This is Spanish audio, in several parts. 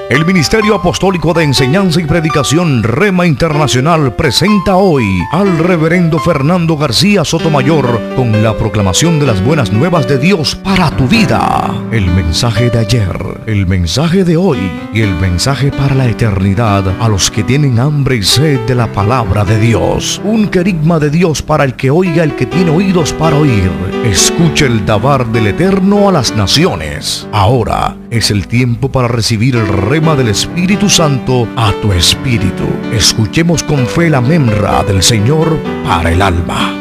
El Ministerio Apostólico de Enseñanza y Predicación Rema Internacional presenta hoy al Reverendo Fernando García Sotomayor con la proclamación de las buenas nuevas de Dios para tu vida. El mensaje de ayer, el mensaje de hoy y el mensaje para la eternidad a los que tienen hambre y sed de la palabra de Dios. Un querigma de Dios para el que oiga, el que tiene oídos para oír. Escucha el dabar del Eterno a las naciones. Ahora es el tiempo para recibir el rema del Espíritu Santo a tu espíritu. Escuchemos con fe la memra del Señor para el alma.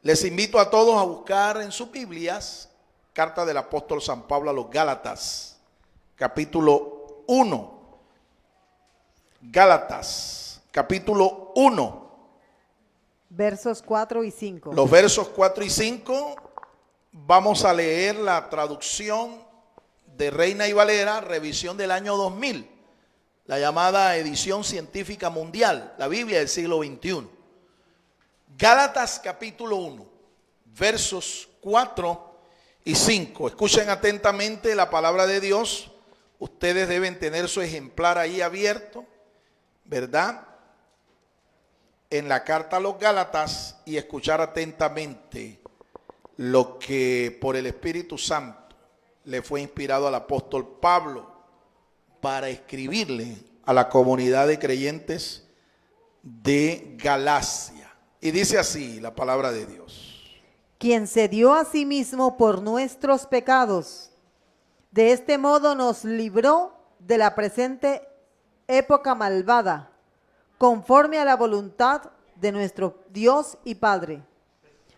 Les invito a todos a buscar en sus Biblias carta del apóstol San Pablo a los Gálatas, capítulo 1. Gálatas, capítulo 1. Versos 4 y 5. Los versos 4 y 5 vamos a leer la traducción de Reina y Valera, revisión del año 2000, la llamada edición científica mundial, la Biblia del siglo XXI. Gálatas capítulo 1, versos 4 y 5. Escuchen atentamente la palabra de Dios. Ustedes deben tener su ejemplar ahí abierto, ¿verdad? En la carta a los Gálatas, y escuchar atentamente lo que por el Espíritu Santo le fue inspirado al apóstol Pablo para escribirle a la comunidad de creyentes de Galacia. Y dice así la palabra de Dios. Quien se dio a sí mismo por nuestros pecados, de este modo nos libró de la presente época malvada, conforme a la voluntad de nuestro Dios y Padre,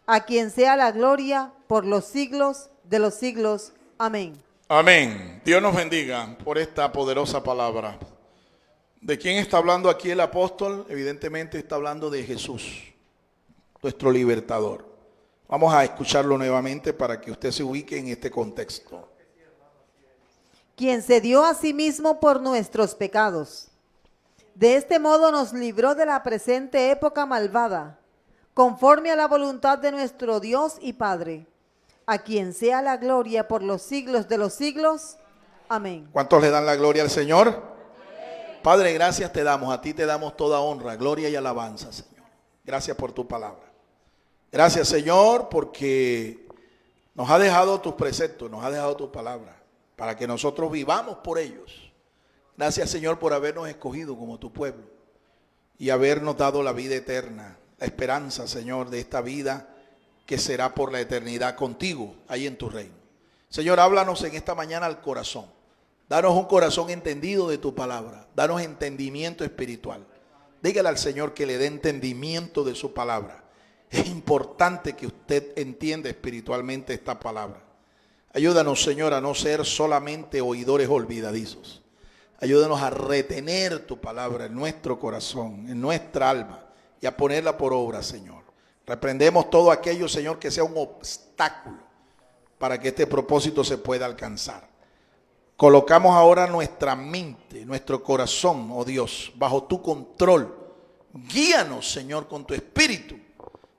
a quien sea la gloria por los siglos de los siglos. Amén. Amén. Dios nos bendiga por esta poderosa palabra. ¿De quién está hablando aquí el apóstol? Evidentemente está hablando de Jesús, nuestro libertador. Vamos a escucharlo nuevamente para que usted se ubique en este contexto. Quien se dio a sí mismo por nuestros pecados, de este modo nos libró de la presente época malvada, conforme a la voluntad de nuestro Dios y Padre, a quien sea la gloria por los siglos de los siglos. Amén. ¿Cuántos le dan la gloria al Señor? Amén. Padre, gracias te damos. A ti te damos toda honra, gloria y alabanza, Señor. Gracias por tu palabra. Gracias, Señor, porque nos ha dejado tus preceptos, nos ha dejado tu palabra, para que nosotros vivamos por ellos. Gracias, Señor, por habernos escogido como tu pueblo y habernos dado la vida eterna, la esperanza, Señor, de esta vida que será por la eternidad contigo, ahí en tu reino. Señor, háblanos en esta mañana al corazón. Danos un corazón entendido de tu palabra. Danos entendimiento espiritual. Dígale al Señor que le dé entendimiento de su palabra. Es importante que usted entienda espiritualmente esta palabra. Ayúdanos, Señor, a no ser solamente oidores olvidadizos. Ayúdanos a retener tu palabra en nuestro corazón, en nuestra alma, y a ponerla por obra, Señor. Reprendemos todo aquello, Señor, que sea un obstáculo para que este propósito se pueda alcanzar. Colocamos ahora nuestra mente, nuestro corazón, oh Dios, bajo tu control. Guíanos, Señor, con tu espíritu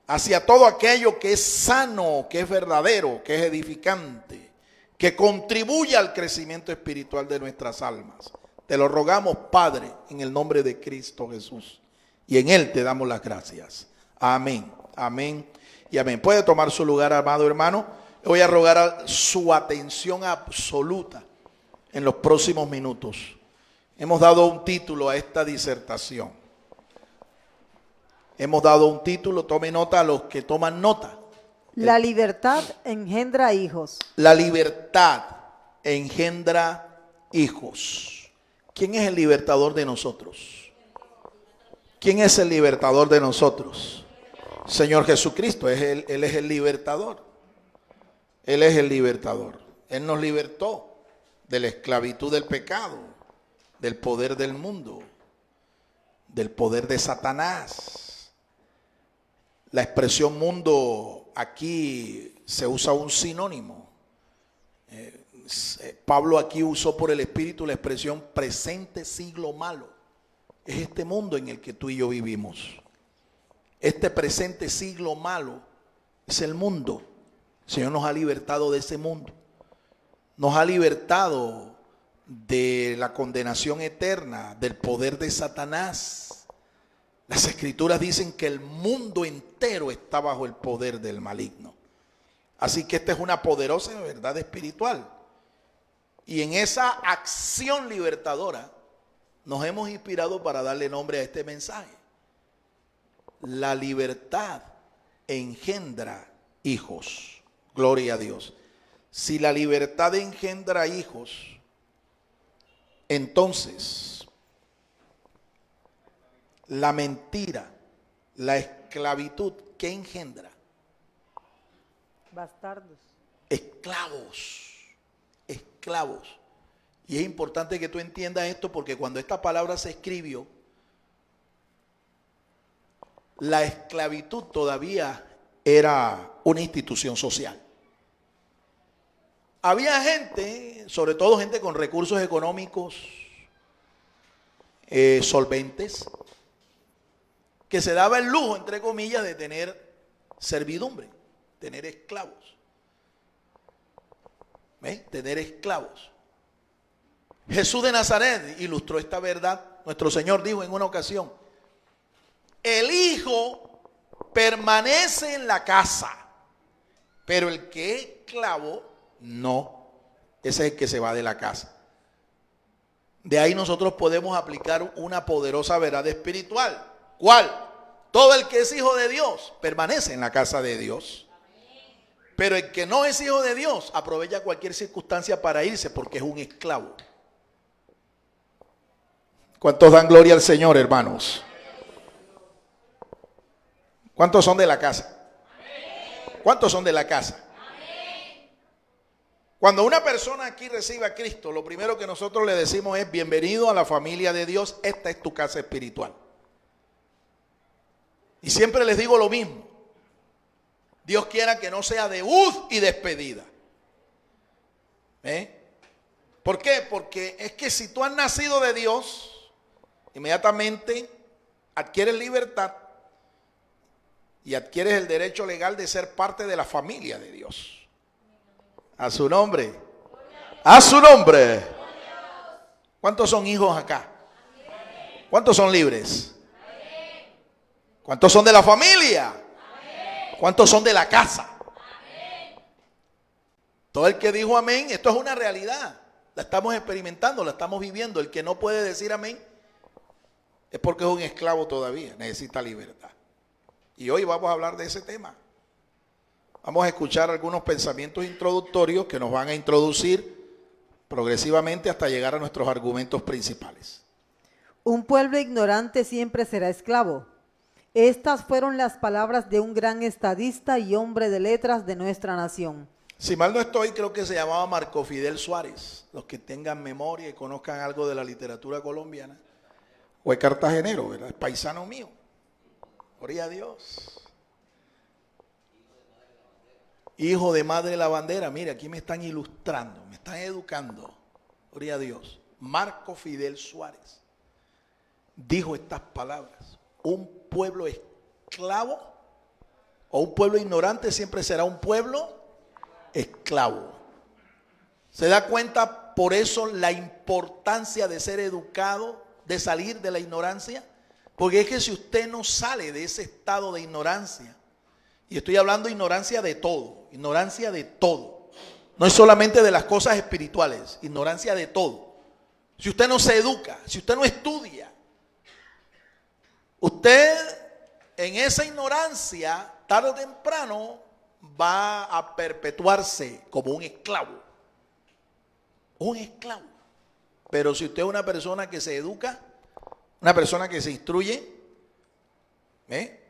hacia todo aquello que es sano, que es verdadero, que es edificante, que contribuye al crecimiento espiritual de nuestras almas. Te lo rogamos, Padre, en el nombre de Cristo Jesús. Y en Él te damos las gracias. Amén, amén y amén. Puede tomar su lugar, amado hermano. Le voy a rogar su atención absoluta en los próximos minutos. Hemos dado un título a esta disertación. Hemos dado un título, tome nota a los que toman nota. La libertad engendra hijos. La libertad engendra hijos. ¿Quién es el libertador de nosotros? ¿Quién es el libertador de nosotros? Señor Jesucristo, Él es el libertador. Él es el libertador. Él nos libertó de la esclavitud del pecado, del poder del mundo, del poder de Satanás. La expresión mundo aquí se usa un sinónimo. Pablo aquí usó por el Espíritu la expresión presente siglo malo. Es este mundo en el que tú y yo vivimos. Este presente siglo malo es el mundo. El Señor nos ha libertado de ese mundo. nos ha libertado de la condenación eterna, del poder de Satanás. Las escrituras dicen que el mundo entero está bajo el poder del maligno. Así que esta es una poderosa verdad espiritual. Y en esa acción libertadora nos hemos inspirado para darle nombre a este mensaje. La libertad engendra hijos. Gloria a Dios. Si la libertad engendra hijos, entonces la mentira, la esclavitud, ¿qué engendra? Bastardos. Esclavos. Esclavos. Y es importante que tú entiendas esto porque cuando esta palabra se escribió, la esclavitud todavía era una institución social. Había gente, sobre todo gente con recursos económicos solventes, que se daba el lujo, entre comillas, de tener servidumbre, tener esclavos. ¿Ves? Tener esclavos. Jesús de Nazaret ilustró esta verdad. Nuestro Señor dijo en una ocasión: el hijo permanece en la casa, pero el que es esclavo no. Ese es el que se va de la casa. De ahí nosotros podemos aplicar una poderosa verdad espiritual. ¿Cuál? Todo el que es hijo de Dios permanece en la casa de Dios. Pero el que no es hijo de Dios aprovecha cualquier circunstancia para irse porque es un esclavo. ¿Cuántos dan gloria al Señor, hermanos? ¿Cuántos son de la casa? ¿Cuántos son de la casa? Cuando una persona aquí recibe a Cristo, lo primero que nosotros le decimos es: bienvenido a la familia de Dios, esta es tu casa espiritual. Y siempre les digo lo mismo: Dios quiera que no sea debut y despedida. ¿Por qué? Porque es que si tú has nacido de Dios, inmediatamente adquieres libertad y adquieres el derecho legal de ser parte de la familia de Dios. A su nombre. A su nombre. ¿Cuántos son hijos acá? ¿Cuántos son libres? ¿Cuántos son de la familia? ¿Cuántos son de la casa? Todo el que dijo amén, esto es una realidad. La estamos experimentando, la estamos viviendo. El que no puede decir amén es porque es un esclavo todavía, necesita libertad. Y hoy vamos a hablar de ese tema. Vamos a escuchar algunos pensamientos introductorios que nos van a introducir progresivamente hasta llegar a nuestros argumentos principales. Un pueblo ignorante siempre será esclavo. Estas fueron las palabras de un gran estadista y hombre de letras de nuestra nación. Si mal no estoy, creo que se llamaba Marco Fidel Suárez. Los que tengan memoria y conozcan algo de la literatura colombiana. O es cartagenero, ¿verdad? Es paisano mío. Gloria a Dios. Hijo de madre la bandera. Mire, aquí me están ilustrando, me están educando. Gloria a Dios. Marco Fidel Suárez dijo estas palabras: un pueblo esclavo o un pueblo ignorante siempre será un pueblo esclavo. ¿Se da cuenta por eso la importancia de ser educado, de salir de la ignorancia? Porque es que si usted no sale de ese estado de ignorancia, y estoy hablando de ignorancia de todo, no es solamente de las cosas espirituales, ignorancia de todo. Si usted no se educa, si usted no estudia, usted en esa ignorancia, tarde o temprano, va a perpetuarse como un esclavo. Un esclavo. Pero si usted es una persona que se educa, una persona que se instruye,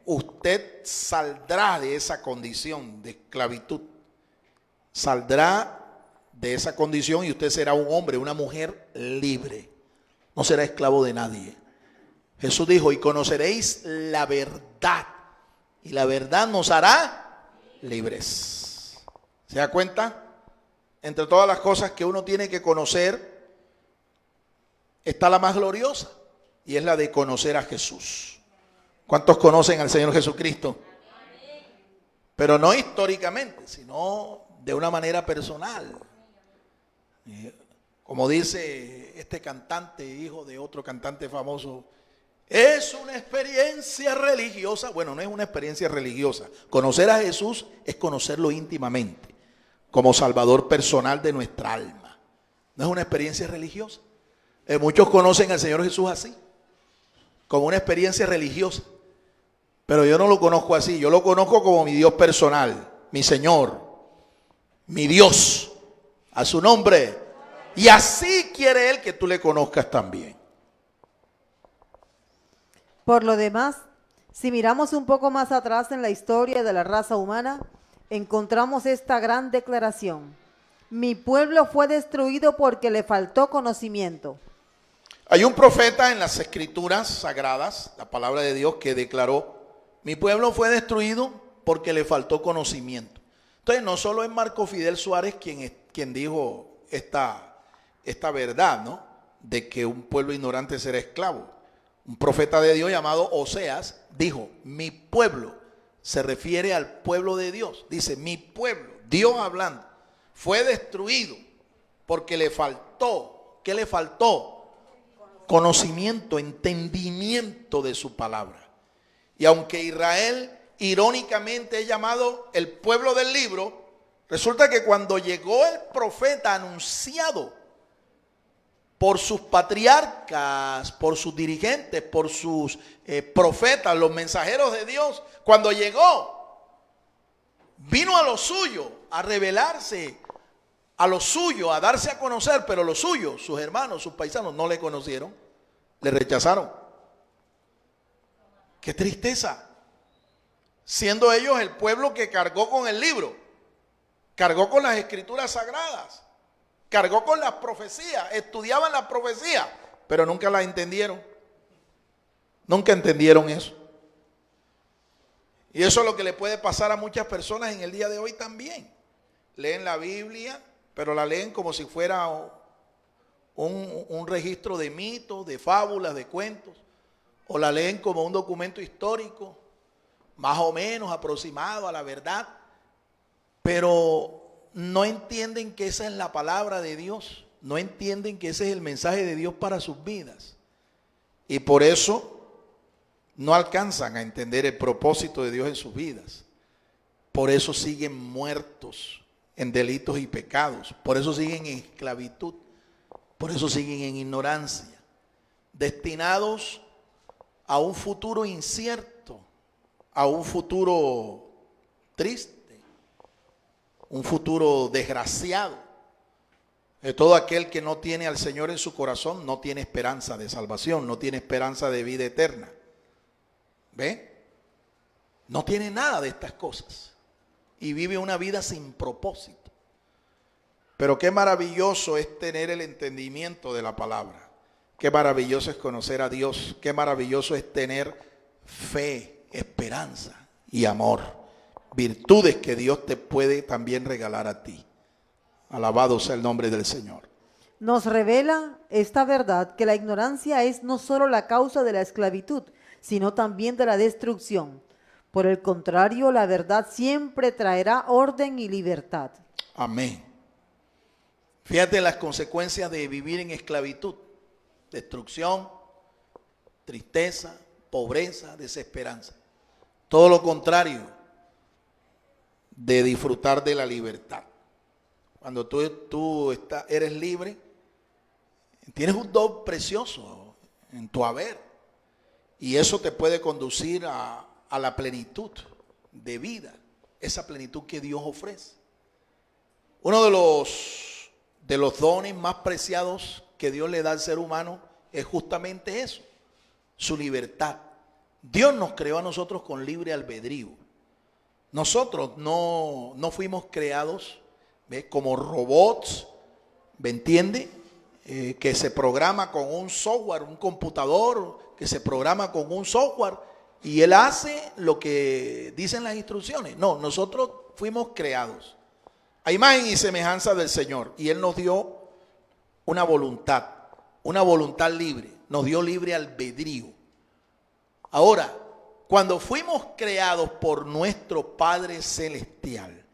usted saldrá de esa condición de esclavitud. Saldrá de esa condición y usted será un hombre, una mujer libre. No será esclavo de nadie. Jesús dijo: y conoceréis la verdad, y la verdad nos hará libres. ¿Se da cuenta? Entre todas las cosas que uno tiene que conocer, está la más gloriosa, y es la de conocer a Jesús. ¿Cuántos conocen al Señor Jesucristo? Pero no históricamente, sino de una manera personal. Como dice este cantante, hijo de otro cantante famoso, es una experiencia religiosa. Bueno, no es una experiencia religiosa. Conocer a Jesús es conocerlo íntimamente, como Salvador personal de nuestra alma. No es una experiencia religiosa. Muchos conocen al Señor Jesús así, como una experiencia religiosa. Pero yo no lo conozco así. Yo lo conozco como mi Dios personal, mi Señor, mi Dios, a su nombre. Y así quiere Él que tú le conozcas también. Por lo demás, si miramos un poco más atrás en la historia de la raza humana, encontramos esta gran declaración: mi pueblo fue destruido porque le faltó conocimiento. Hay un profeta en las Escrituras Sagradas, la palabra de Dios, que declaró: mi pueblo fue destruido porque le faltó conocimiento. Entonces, no solo es Marco Fidel Suárez quien dijo esta verdad, ¿no?, de que un pueblo ignorante será esclavo. Un profeta de Dios llamado Oseas dijo: mi pueblo, se refiere al pueblo de Dios. Dice: mi pueblo, Dios hablando, fue destruido porque le faltó. ¿Qué le faltó? Conocimiento, entendimiento de su palabra. Y aunque Israel irónicamente es llamado el pueblo del libro, resulta que cuando llegó el profeta anunciado por sus patriarcas, por sus dirigentes, por sus profetas, los mensajeros de Dios, cuando llegó, vino a lo suyo, a revelarse, a lo suyo, a darse a conocer, pero los suyos, sus hermanos, sus paisanos, no le conocieron, le rechazaron. ¡Qué tristeza! Siendo ellos el pueblo que cargó con el libro, cargó con las escrituras sagradas, cargó con las profecías, estudiaban las profecías, pero nunca las entendieron. Nunca entendieron eso. Y eso es lo que le puede pasar a muchas personas en el día de hoy también. Leen la Biblia, pero la leen como si fuera un registro de mitos, de fábulas, de cuentos. O la leen como un documento histórico, más o menos aproximado a la verdad. Pero no entienden que esa es la palabra de Dios. No entienden que ese es el mensaje de Dios para sus vidas. Y por eso no alcanzan a entender el propósito de Dios en sus vidas. Por eso siguen muertos en delitos y pecados. Por eso siguen en esclavitud. Por eso siguen en ignorancia. Destinados a un futuro incierto, a un futuro triste, un futuro desgraciado. Todo aquel que no tiene al Señor en su corazón no tiene esperanza de salvación, no tiene esperanza de vida eterna. ¿Ve? No tiene nada de estas cosas y vive una vida sin propósito. Pero qué maravilloso es tener el entendimiento de la palabra. Qué maravilloso es conocer a Dios. Qué maravilloso es tener fe, esperanza y amor. Virtudes que Dios te puede también regalar a ti. Alabado sea el nombre del Señor. Nos revela esta verdad, que la ignorancia es no solo la causa de la esclavitud, sino también de la destrucción. Por el contrario, la verdad siempre traerá orden y libertad. Amén. Fíjate las consecuencias de vivir en esclavitud: destrucción, tristeza, pobreza, desesperanza. Todo lo contrario de disfrutar de la libertad. Cuando tú eres libre, tienes un don precioso en tu haber. Y eso te puede conducir a la plenitud de vida, esa plenitud que Dios ofrece. Uno de los dones más preciados que Dios le da al ser humano es justamente eso, su libertad. Dios nos creó a nosotros con libre albedrío. Nosotros no fuimos creados, ¿ves?, como robots, ¿me entiende? Que se programa con un software, un computador que se programa con un software y él hace lo que dicen las instrucciones. No, nosotros fuimos creados a imagen y semejanza del Señor, y Él nos dio una voluntad libre, nos dio libre albedrío. Ahora, cuando fuimos creados por nuestro Padre Celestial,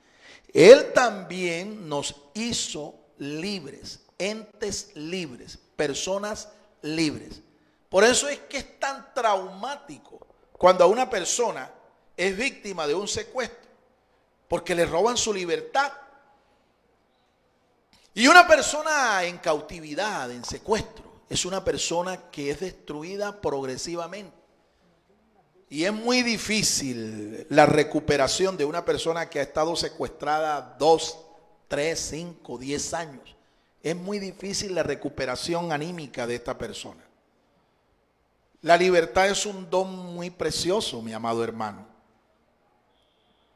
Él también nos hizo libres, entes libres, personas libres. Por eso es que es tan traumático cuando a una persona es víctima de un secuestro, porque le roban su libertad. Y una persona en cautividad, en secuestro, es una persona que es destruida progresivamente. Y es muy difícil la recuperación de una persona que ha estado secuestrada 2, 3, 5, 10 años. Es muy difícil la recuperación anímica de esta persona. La libertad es un don muy precioso, mi amado hermano.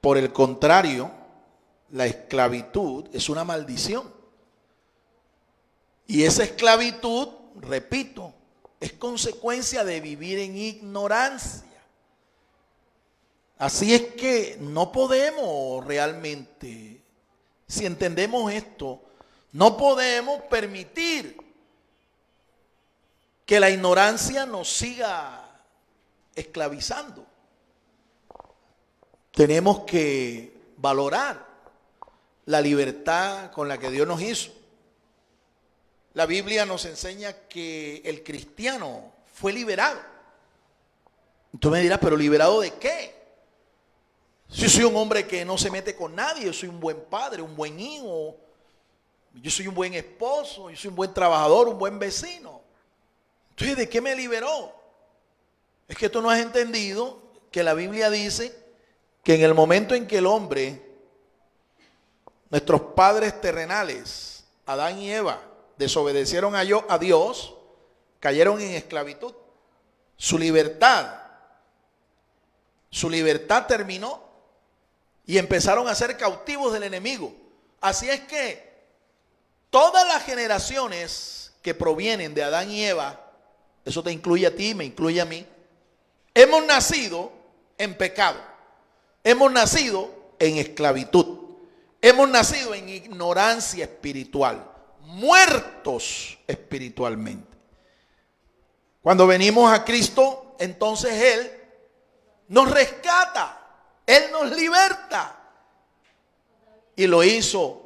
Por el contrario, la esclavitud es una maldición. Y esa esclavitud, repito, es consecuencia de vivir en ignorancia. Así es que no podemos realmente, si entendemos esto, no podemos permitir que la ignorancia nos siga esclavizando. Tenemos que valorar la libertad con la que Dios nos hizo. La Biblia nos enseña que el cristiano fue liberado. Tú me dirás, ¿pero liberado de qué? Si soy un hombre que no se mete con nadie, yo soy un buen padre, un buen hijo, yo soy un buen esposo, yo soy un buen trabajador, un buen vecino. Entonces, ¿de qué me liberó? Es que tú no has entendido que la Biblia dice que en el momento en que el hombre, nuestros padres terrenales, Adán y Eva, desobedecieron a Dios, cayeron en esclavitud. Su libertad terminó y empezaron a ser cautivos del enemigo. Así es que todas las generaciones que provienen de Adán y Eva, eso te incluye a ti, me incluye a mí, hemos nacido en pecado, hemos nacido en esclavitud, hemos nacido en ignorancia espiritual, muertos espiritualmente. Cuando venimos a Cristo, entonces Él nos rescata, Él nos liberta. Y lo hizo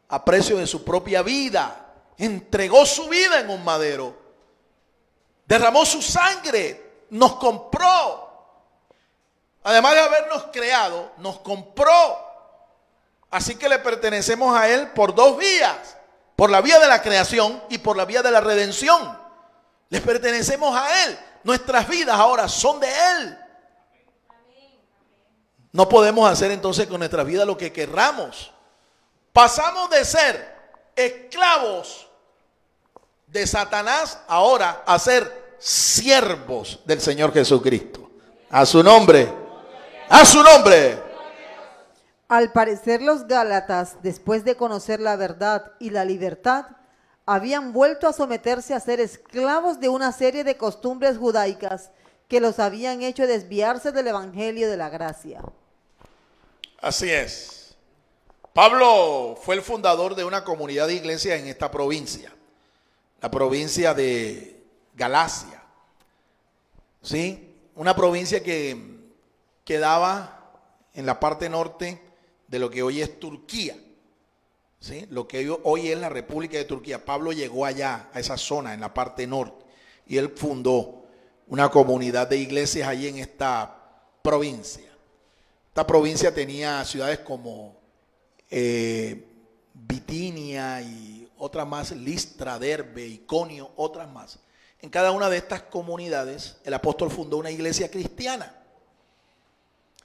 a precio de su propia vida. Entregó su vida en un madero. Derramó su sangre, nos compró. Además de habernos creado, nos compró. Así que le pertenecemos a Él por dos vías. Por la vía de la creación y por la vía de la redención. Le pertenecemos a Él. Nuestras vidas ahora son de Él. No podemos hacer entonces con nuestra vida lo que querramos. Pasamos de ser esclavos de Satanás ahora a ser siervos del Señor Jesucristo. A su nombre. A su nombre. Al parecer los Gálatas, después de conocer la verdad y la libertad, habían vuelto a someterse a ser esclavos de una serie de costumbres judaicas que los habían hecho desviarse del evangelio de la gracia. Así es. Pablo fue el fundador de una comunidad de iglesias en esta provincia, la provincia de Galacia. ¿Sí? Una provincia que quedaba en la parte norte de lo que hoy es Turquía. ¿Sí? Lo que hoy es la República de Turquía. Pablo llegó allá, a esa zona, en la parte norte, y él fundó una comunidad de iglesias allí en esta provincia. Esta provincia tenía ciudades como Bitinia y otras más, Listra, Derbe, Iconio, otras más. En cada una de estas comunidades el apóstol fundó una iglesia cristiana.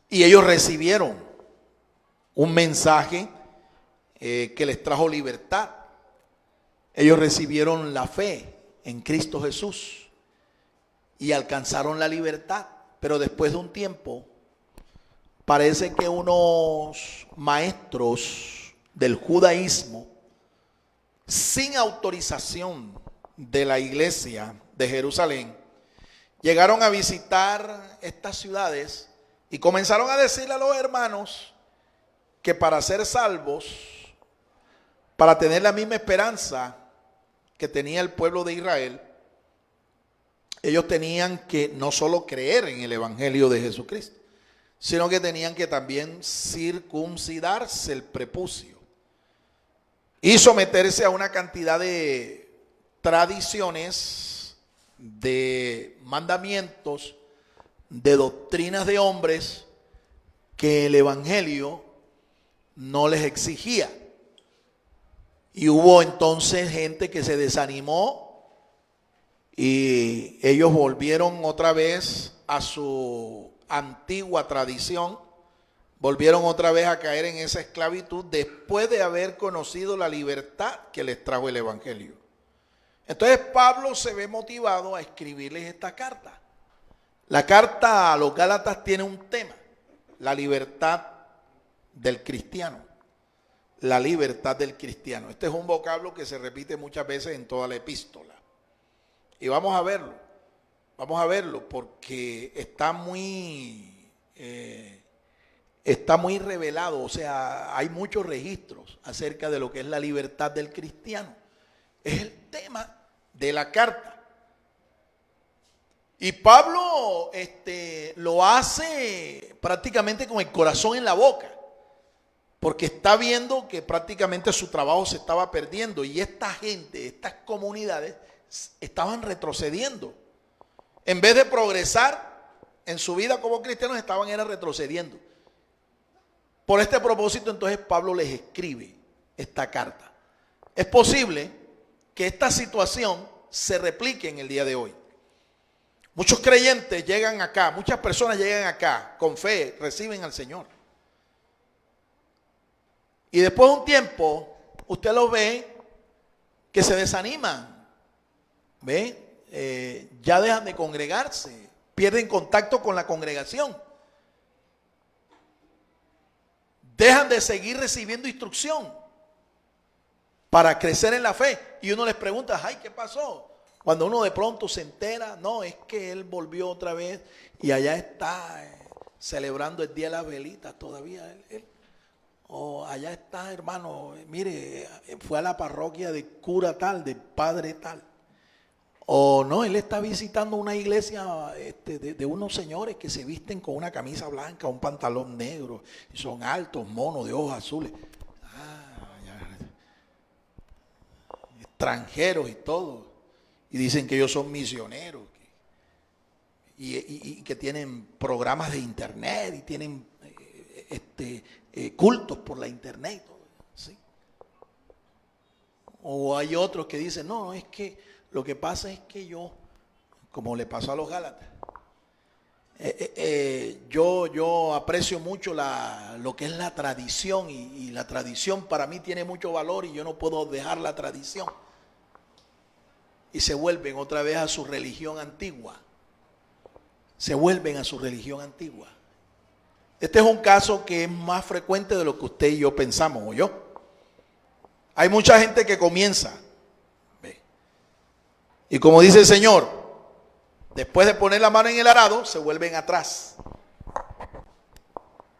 Y ellos recibieron un mensaje que les trajo libertad. Ellos recibieron la fe en Cristo Jesús y alcanzaron la libertad. Pero después de un tiempo, parece que unos maestros del judaísmo, sin autorización de la iglesia de Jerusalén, llegaron a visitar estas ciudades y comenzaron a decirle a los hermanos que para ser salvos, para tener la misma esperanza que tenía el pueblo de Israel, ellos tenían que no solo creer en el evangelio de Jesucristo, sino que tenían que también circuncidarse el prepucio. y someterse a una cantidad de tradiciones, de mandamientos, de doctrinas de hombres que el evangelio no les exigía. Y hubo entonces gente que se desanimó y ellos volvieron otra vez a su antigua tradición, volvieron otra vez a caer en esa esclavitud después de haber conocido la libertad que les trajo el evangelio. Entonces Pablo se ve motivado a escribirles esta carta. La carta a los Gálatas tiene un tema: la libertad del cristiano. La libertad del cristiano. Este es un vocablo que se repite muchas veces en toda la epístola. Y vamos a verlo porque está muy revelado. O sea, hay muchos registros acerca de lo que es la libertad del cristiano. Es el tema de la carta. Y Pablo lo hace prácticamente con el corazón en la boca, porque está viendo que prácticamente su trabajo se estaba perdiendo y esta gente, estas comunidades estaban retrocediendo. En vez de progresar en su vida como cristianos, era retrocediendo. Por este propósito, entonces Pablo les escribe esta carta. Es posible que esta situación se replique en el día de hoy. Muchos creyentes llegan acá, muchas personas llegan acá con fe, reciben al Señor. Y después de un tiempo, usted los ve que se desaniman, ¿ve? Ya dejan de congregarse, pierden contacto con la congregación, dejan de seguir recibiendo instrucción para crecer en la fe. Y uno les pregunta, ay, ¿qué pasó? Cuando uno de pronto se entera, no, es que él volvió otra vez y allá está celebrando el día de las velitas todavía. O allá está, hermano, mire, fue a la parroquia de cura tal, de padre tal. O no, él está visitando una iglesia de unos señores que se visten con una camisa blanca, un pantalón negro, y son altos, monos de ojos azules. Extranjeros y todo. Y dicen que ellos son misioneros. Y que tienen programas de internet y tienen cultos por la internet y todo, ¿sí? O hay otros que dicen, no, es que lo que pasa es que yo, como le pasó a los Gálatas, yo aprecio mucho lo que es la tradición y la tradición para mí tiene mucho valor y yo no puedo dejar la tradición. Y se vuelven otra vez a su religión antigua. Se vuelven a su religión antigua. Este es un caso que es más frecuente de lo que usted y yo pensamos, ¿o yo? Hay mucha gente que comienza, ¿ve? Y como dice el Señor, después de poner la mano en el arado, se vuelven atrás.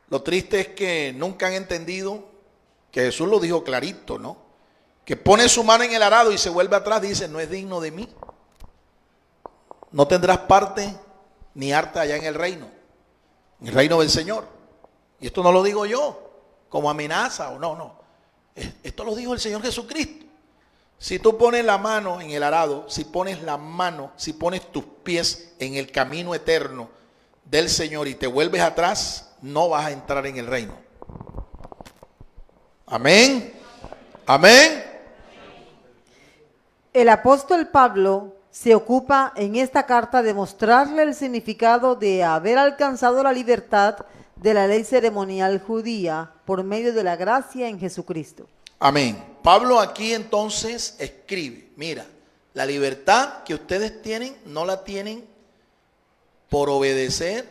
Lo triste es que nunca han entendido que Jesús lo dijo clarito, ¿no? Que pone su mano en el arado y se vuelve atrás, dice, no es digno de mí. No tendrás parte ni arte allá en el reino del Señor. Y esto no lo digo yo como amenaza o no. Esto lo dijo el Señor Jesucristo. Si tú pones la mano en el arado, si pones tus pies en el camino eterno del Señor y te vuelves atrás, no vas a entrar en el reino. Amén. Amén. El apóstol Pablo se ocupa en esta carta de mostrarle el significado de haber alcanzado la libertad de la ley ceremonial judía por medio de la gracia en Jesucristo. Amén. Pablo aquí entonces escribe, mira, la libertad que ustedes tienen no la tienen por obedecer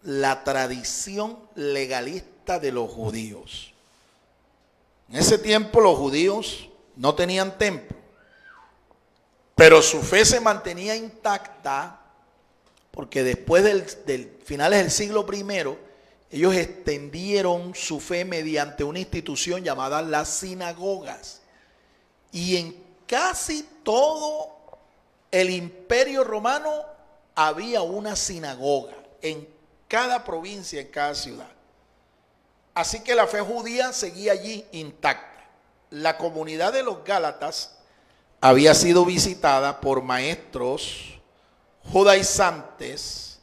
la tradición legalista de los judíos. En ese tiempo los judíos no tenían templo, pero su fe se mantenía intacta porque después del finales del siglo I, ellos extendieron su fe mediante una institución llamada las sinagogas. Y en casi todo el imperio romano había una sinagoga, en cada provincia, en cada ciudad. Así que la fe judía seguía allí intacta. la comunidad de los Gálatas había sido visitada por maestros judaizantes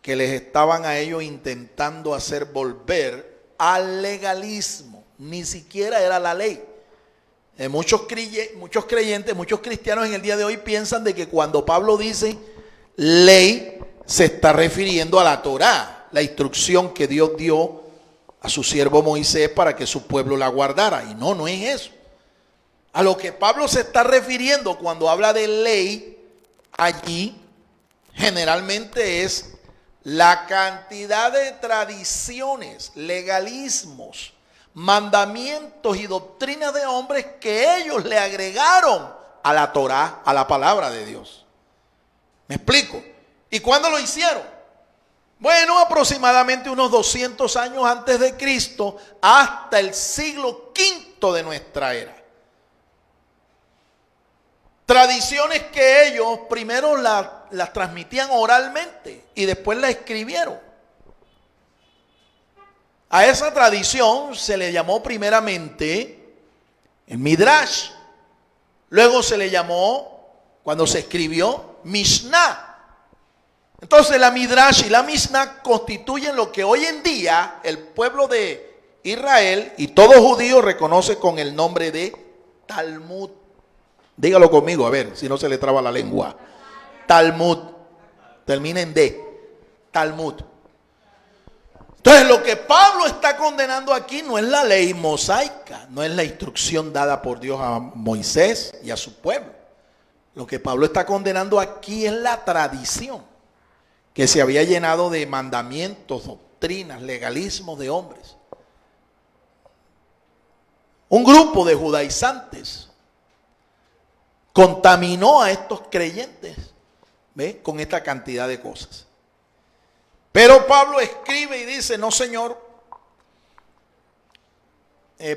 que les estaban a ellos intentando hacer volver al legalismo. Ni siquiera era la ley. Muchos creyentes, muchos cristianos en el día de hoy piensan de que cuando Pablo dice ley, se está refiriendo a la Torá, la instrucción que Dios dio a su siervo Moisés para que su pueblo la guardara. Y no es eso. A lo que Pablo se está refiriendo cuando habla de ley allí, generalmente es la cantidad de tradiciones, legalismos, mandamientos y doctrinas de hombres que ellos le agregaron a la Torá, a la palabra de Dios. ¿Me explico? ¿Y cuándo lo hicieron? Bueno, aproximadamente unos 200 años antes de Cristo, hasta el siglo V de nuestra era. Tradiciones que ellos primero las transmitían oralmente y después las escribieron. A esa tradición se le llamó primeramente el Midrash. Luego se le llamó, cuando se escribió, Mishnah. Entonces la Midrash y la Mishnah constituyen lo que hoy en día el pueblo de Israel y todo judío reconoce con el nombre de Talmud. Dígalo conmigo, a ver, si no se le traba la lengua. Talmud. Termina en D. Talmud. Entonces lo que Pablo está condenando aquí no es la ley mosaica, no es la instrucción dada por Dios a Moisés y a su pueblo. Lo que Pablo está condenando aquí es la tradición que se había llenado de mandamientos, doctrinas, legalismos de hombres. Un grupo de judaizantes contaminó a estos creyentes, ¿ve?, con esta cantidad de cosas. Pero Pablo escribe y dice, no señor,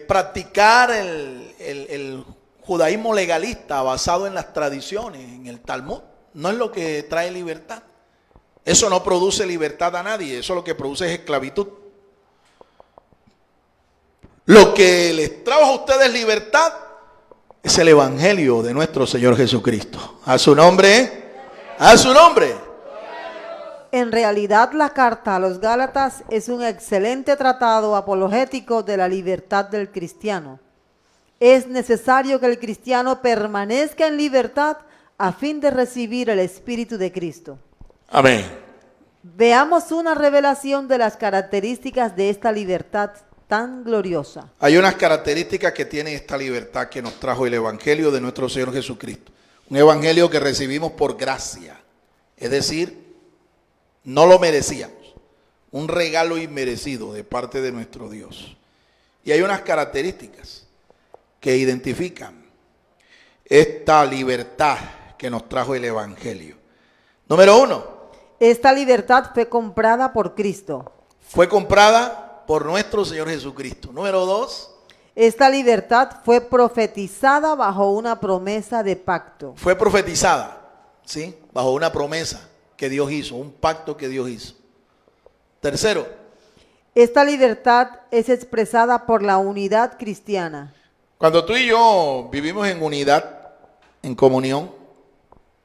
practicar el judaísmo legalista basado en las tradiciones, en el Talmud, no es lo que trae libertad. Eso no produce libertad a nadie, eso lo que produce es esclavitud. Lo que les trajo a ustedes libertad es el evangelio de nuestro Señor Jesucristo. A su nombre, a su nombre. En realidad, la carta a los Gálatas es un excelente tratado apologético de la libertad del cristiano. Es necesario que el cristiano permanezca en libertad a fin de recibir el Espíritu de Cristo. Amén. Veamos una revelación de las características de esta libertad tan gloriosa. Hay unas características que tiene esta libertad que nos trajo el evangelio de nuestro Señor Jesucristo. Un evangelio que recibimos por gracia, es decir, no lo merecíamos, un regalo inmerecido de parte de nuestro Dios. Y hay unas características que identifican esta libertad que nos trajo el evangelio. Número 1. Esta libertad fue comprada por Cristo. Fue comprada por nuestro Señor Jesucristo. Número 2. Esta libertad fue profetizada bajo una promesa de pacto. Fue profetizada, ¿sí?, bajo una promesa que Dios hizo, un pacto que Dios hizo. Tercero. Esta libertad es expresada por la unidad cristiana. Cuando tú y yo vivimos en unidad, en comunión,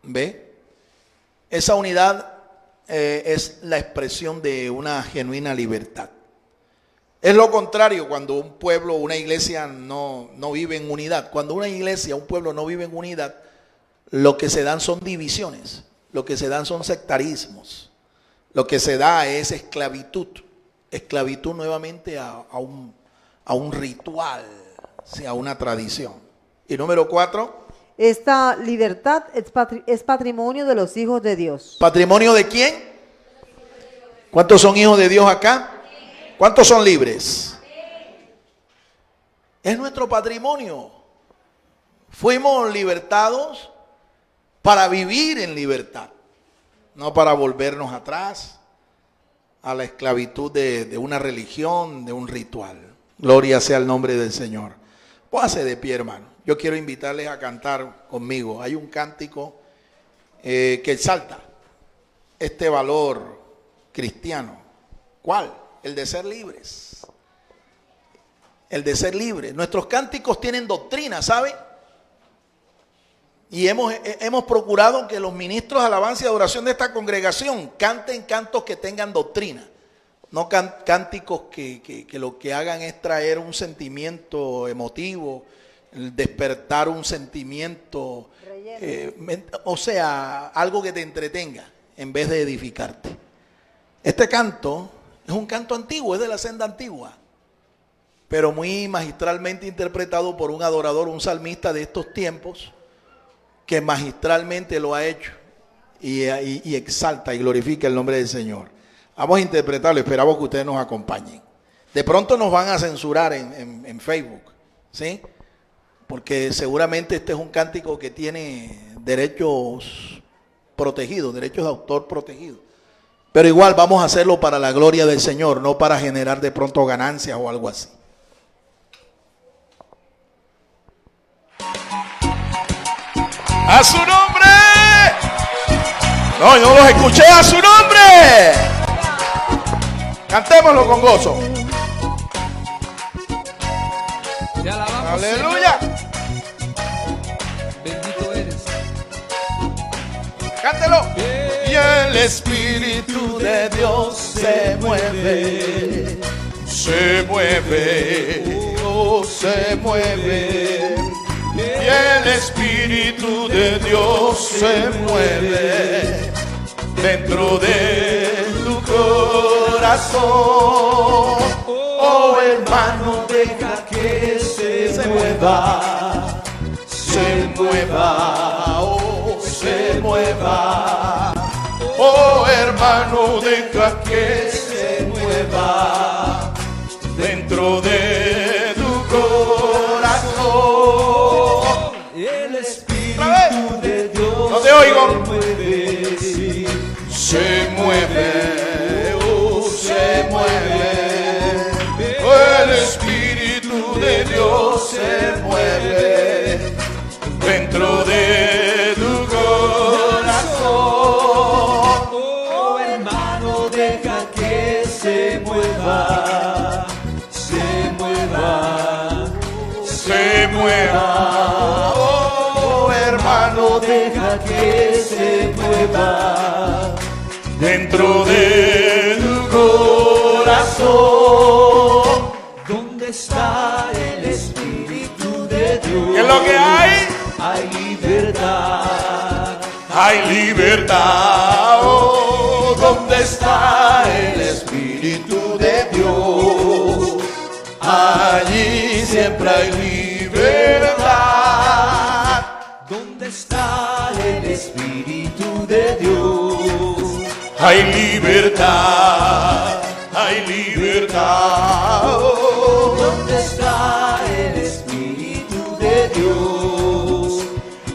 ¿ve? Esa unidad es la expresión de una genuina libertad. Es lo contrario cuando un pueblo, una iglesia no vive en unidad. Cuando una iglesia, un pueblo no vive en unidad, lo que se dan son divisiones, lo que se dan son sectarismos, lo que se da es esclavitud. Esclavitud nuevamente a un ritual, sí, a una tradición. Y número 4. Esta libertad es patrimonio de los hijos de Dios. ¿Patrimonio de quién? ¿Cuántos son hijos de Dios acá? ¿Cuántos son libres? Es nuestro patrimonio. Fuimos libertados para vivir en libertad, no para volvernos atrás a la esclavitud de una religión, de un ritual. Gloria sea el nombre del Señor. Póngase de pie, hermano. Yo quiero invitarles a cantar conmigo. Hay un cántico que exalta este valor cristiano. ¿Cuál? El de ser libres. el de ser libre. Nuestros cánticos tienen doctrina, ¿sabe? Y hemos procurado que los ministros de alabanza y adoración de esta congregación canten cantos que tengan doctrina. No cánticos que lo que hagan es traer un sentimiento emotivo, despertar un sentimiento, o sea, algo que te entretenga en vez de edificarte. Este canto es un canto antiguo, es de la senda antigua, pero muy magistralmente interpretado por un adorador, un salmista de estos tiempos, que magistralmente lo ha hecho y exalta y glorifica el nombre del Señor. Vamos a interpretarlo, esperamos que ustedes nos acompañen. De pronto nos van a censurar en Facebook, ¿sí? Porque seguramente este es un cántico que tiene derechos protegidos, derechos de autor protegidos. Pero igual vamos a hacerlo para la gloria del Señor, no para generar de pronto ganancias o algo así. ¡A su nombre! No, yo los escuché, ¡a su nombre! Cantémoslo con gozo. Te alabamos, ¡Aleluya! Señor. Bendito eres. ¡Cántelo! Y el Espíritu de Dios se mueve, oh, se mueve. Y el Espíritu de Dios se mueve dentro de tu corazón. Oh, hermano, deja que se mueva, oh, se mueva. Oh, hermano, deja que se mueva dentro de tu corazón. El Espíritu de Dios no te oigo. se mueve, oh, se mueve. Oh, el Espíritu de Dios se mueve dentro de tu corazón. Oh, hermano, deja que se mueva, se mueva, Se mueva, oh, hermano, deja que se mueva dentro de tu corazón. ¿Dónde está el Espíritu de Dios? ¿Qué es lo que hay? Hay libertad. Hay libertad, oh, ¿dónde está el Espíritu de Dios? Allí siempre hay libertad. ¿Dónde está el Espíritu de Dios? Hay libertad, hay libertad, oh, ¿Dónde está el Espíritu de Dios?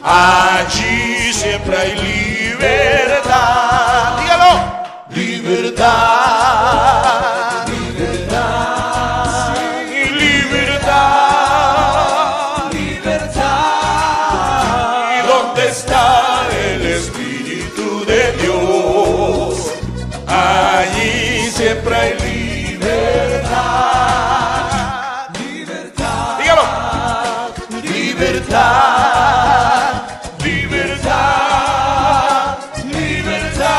allí siempre hay libertad. Dígalo, libertad, Libertad, y libertad. libertad. ¿Y dónde está el Espíritu de Dios? Allí siempre hay libertad. Libertad, Dígalo, libertad, libertad, libertad.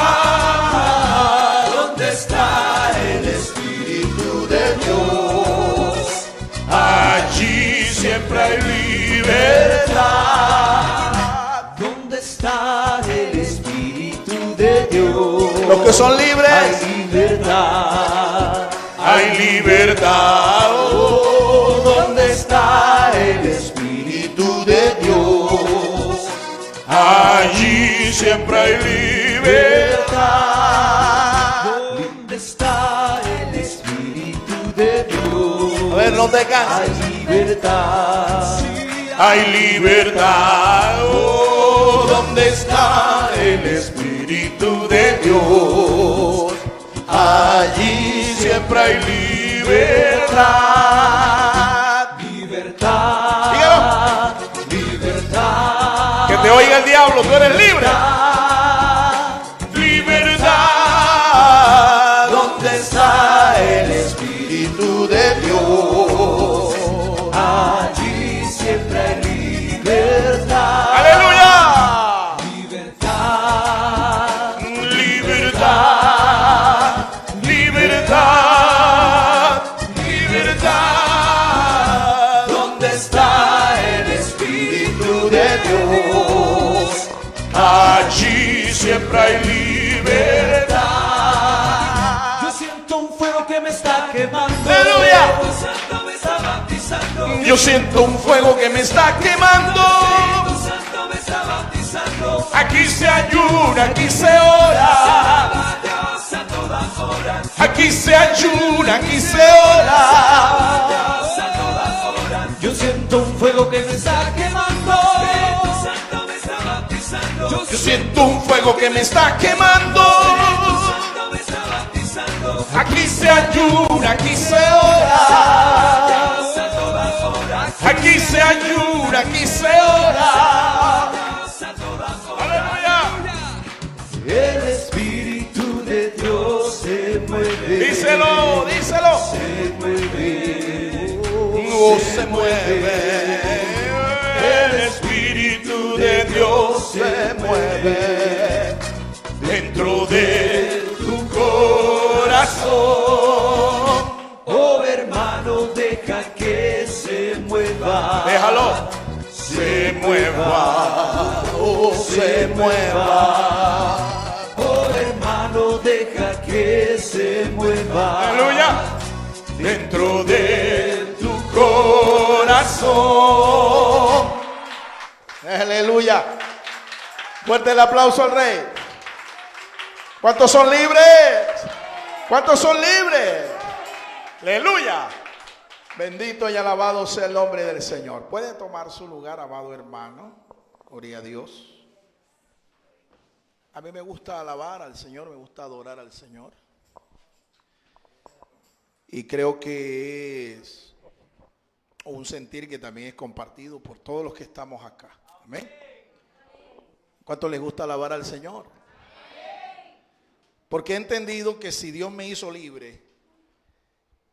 ¿dónde está el Espíritu de Dios? Allí siempre hay libertad. ¿Dónde está el Espíritu de Dios? Los que son libres, Hay libertad. hay libertad. Oh, ¿Dónde está el Espíritu de Dios? allí siempre hay libertad. ¿Dónde está el Espíritu de Dios? A ver, no te Hay canses. libertad. Hay libertad. Oh, ¿dónde está el Espíritu de Dios? Allí siempre hay libertad. Libertad. Dígalo. Libertad. Que te oiga el diablo, tú eres libre. Libertad. ¿Dónde está el Espíritu de Dios? siempre hay libertad. Yo siento un fuego que me está quemando. ¡Aleluya! Tu Santo me está bautizando. Yo siento un fuego que me está quemando. Tu Santo me está bautizando. Aquí se ayuna, aquí se ora. Alaba a Dios a todas horas. Aquí se ayuna, aquí se ora. Dios a todas horas. Yo siento un fuego que me está quemando. Tu Santo me está bautizando. Yo siento un fuego que me está quemando. Tu Santo me está bautizando. Aquí se ayuna, aquí se ora. Dios a todas horas. Aquí se ayuna, aquí se ora. Dios a todas horas. Aleluya. El Espíritu de Dios se mueve. Díselo, díselo. Se mueve. No se mueve. El Espíritu de Dios se mueve dentro de tu corazón. Oh hermano, deja que se mueva. Déjalo. Se mueva. Oh, se mueva. Oh hermano, deja que se mueva. Aleluya. Dentro de tu corazón. Aleluya. Fuerte el aplauso al Rey. ¿Cuántos son libres? ¿Cuántos son libres? Aleluya. Bendito y alabado sea el nombre del Señor. Puede tomar su lugar, amado hermano. Gloria a Dios. A mí me gusta alabar al Señor, me gusta adorar al Señor. Y creo que es un sentir que también es compartido por todos los que estamos acá. Amén. ¿Cuánto les gusta alabar al Señor? Porque he entendido que si Dios me hizo libre,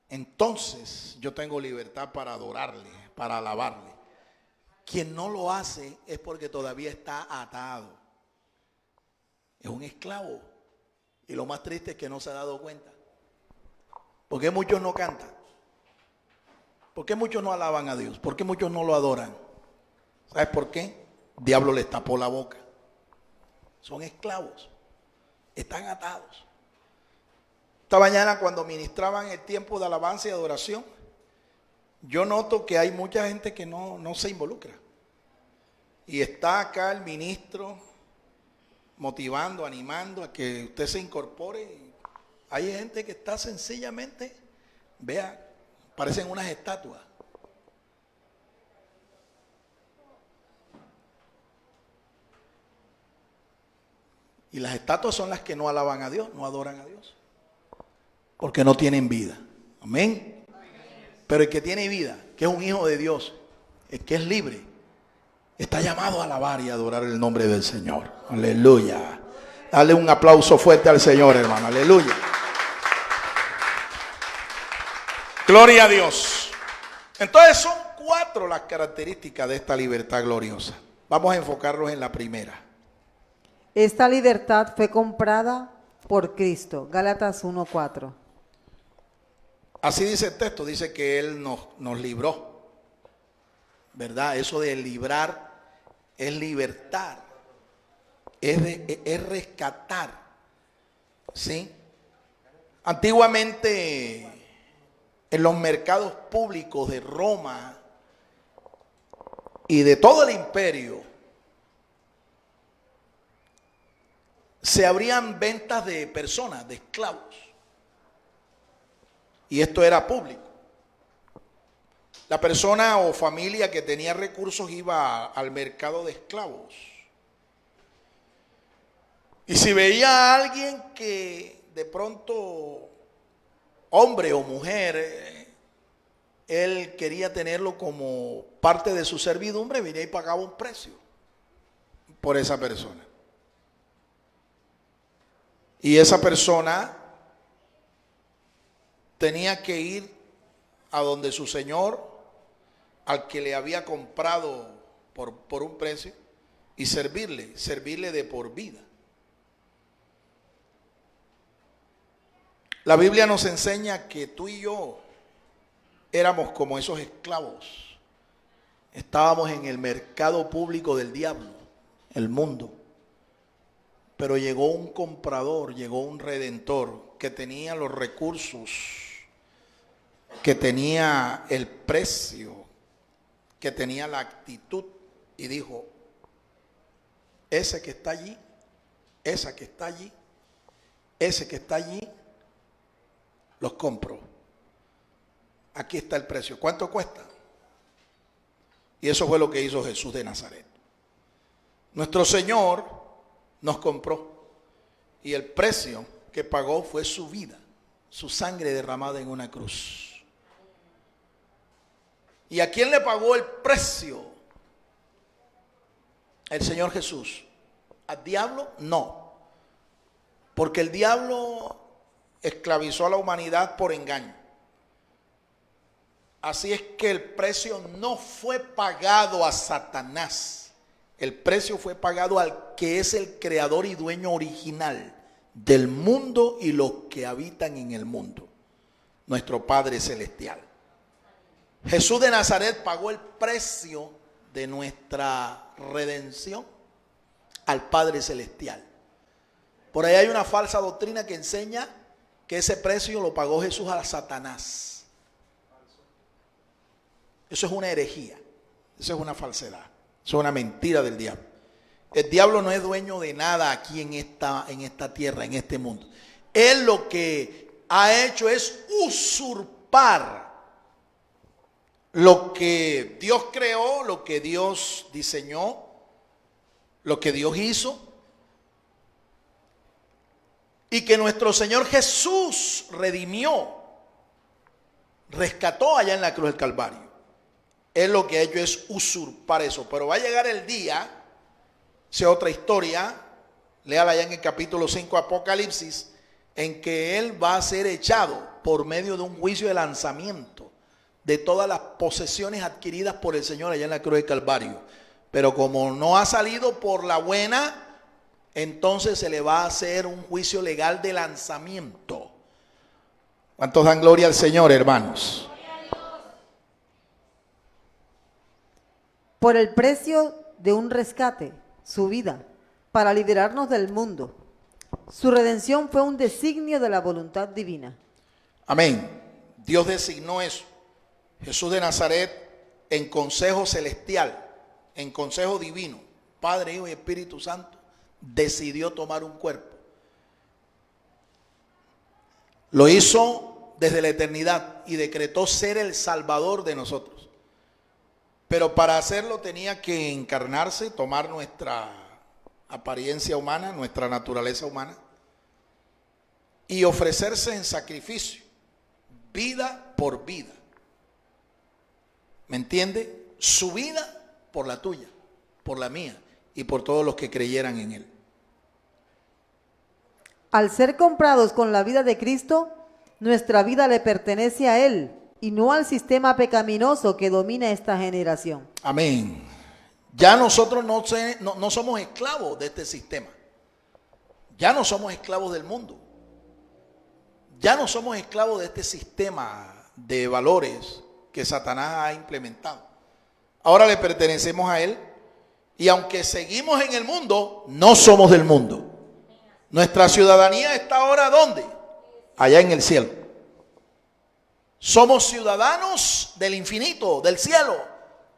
entonces yo tengo libertad para adorarle, para alabarle. Quien no lo hace es porque todavía está atado. Es un esclavo. Y lo más triste es que no se ha dado cuenta. ¿Por qué muchos no cantan? ¿Por qué muchos no alaban a Dios? ¿Por qué muchos no lo adoran? ¿Sabes por qué? El diablo les tapó la boca. Son esclavos. Están atados. Esta mañana cuando ministraban el tiempo de alabanza y adoración, yo noto que hay mucha gente que no se involucra. Y está acá el ministro motivando, animando a que usted se incorpore. Hay gente que está sencillamente, vea, parecen unas estatuas. Y las estatuas son las que no alaban a Dios, no adoran a Dios. Porque no tienen vida. Amén. Pero el que tiene vida, que es un hijo de Dios, el que es libre, está llamado a alabar y adorar el nombre del Señor. Aleluya. Dale un aplauso fuerte al Señor, hermano. Aleluya. Gloria a Dios. Entonces son 4 las características de esta libertad gloriosa. Vamos a enfocarnos en la primera. Esta libertad fue comprada por Cristo. Gálatas 1:4. Así dice el texto, dice que Él nos libró. ¿Verdad? Eso de librar es libertar. Es rescatar. ¿Sí? Antiguamente en los mercados públicos de Roma y de todo el imperio se abrían ventas de personas, de esclavos. Y esto era público. La persona o familia que tenía recursos iba al mercado de esclavos. Y si veía a alguien que de pronto, hombre o mujer, él quería tenerlo como parte de su servidumbre, venía y pagaba un precio por esa persona. Y esa persona tenía que ir a donde su señor, al que le había comprado por un precio, y servirle de por vida. La Biblia nos enseña que tú y yo éramos como esos esclavos. Estábamos en el mercado público del diablo, el mundo. Pero llegó un comprador, llegó un redentor que tenía los recursos, que tenía el precio, que tenía la actitud y dijo, ese que está allí, esa que está allí, ese que está allí, los compro. Aquí está el precio. ¿Cuánto cuesta? Y eso fue lo que hizo Jesús de Nazaret. Nuestro Señor nos compró y el precio que pagó fue su vida, su sangre derramada en una cruz. ¿Y a quién le pagó el precio? El Señor Jesús. ¿Al diablo? No. Porque el diablo esclavizó a la humanidad por engaño. Así es que el precio no fue pagado a Satanás. El precio fue pagado al que es el creador y dueño original del mundo y los que habitan en el mundo. Nuestro Padre Celestial. Jesús de Nazaret pagó el precio de nuestra redención al Padre Celestial. Por ahí hay una falsa doctrina que enseña que ese precio lo pagó Jesús a Satanás. Eso es una herejía, eso es una falsedad, eso es una mentira del diablo. El diablo no es dueño de nada aquí en esta tierra, en este mundo. Él lo que ha hecho es usurpar lo que Dios creó, lo que Dios diseñó, lo que Dios hizo. Y que nuestro Señor Jesús redimió, rescató allá en la cruz del Calvario. Él lo que ha hecho es usurpar eso. Pero va a llegar el día, sea otra historia, léala ya en el capítulo 5 Apocalipsis, en que Él va a ser echado por medio de un juicio de lanzamiento de todas las posesiones adquiridas por el Señor allá en la cruz del Calvario. Pero como no ha salido por la buena, entonces se le va a hacer un juicio legal de lanzamiento. ¿Cuántos dan gloria al Señor, hermanos? Por el precio de un rescate, su vida, para liberarnos del mundo. Su redención fue un designio de la voluntad divina. Amén. Dios designó eso. Jesús de Nazaret, en consejo celestial, en consejo divino, Padre, Hijo y Espíritu Santo, decidió tomar un cuerpo. Lo hizo desde la eternidad y decretó ser el Salvador de nosotros. Pero para hacerlo tenía que encarnarse, tomar nuestra apariencia humana, nuestra naturaleza humana, y ofrecerse en sacrificio, vida por vida. ¿Me entiende? Su vida por la tuya, por la mía y por todos los que creyeran en Él. Al ser comprados con la vida de Cristo, nuestra vida le pertenece a Él y no al sistema pecaminoso que domina esta generación. Amén. Ya nosotros no somos esclavos de este sistema. Ya no somos esclavos del mundo. Ya no somos esclavos de este sistema de valores que Satanás ha implementado. Ahora le pertenecemos a Él y aunque seguimos en el mundo, no somos del mundo. Nuestra ciudadanía está ahora ¿dónde? Allá en el cielo. Somos ciudadanos del infinito, del cielo,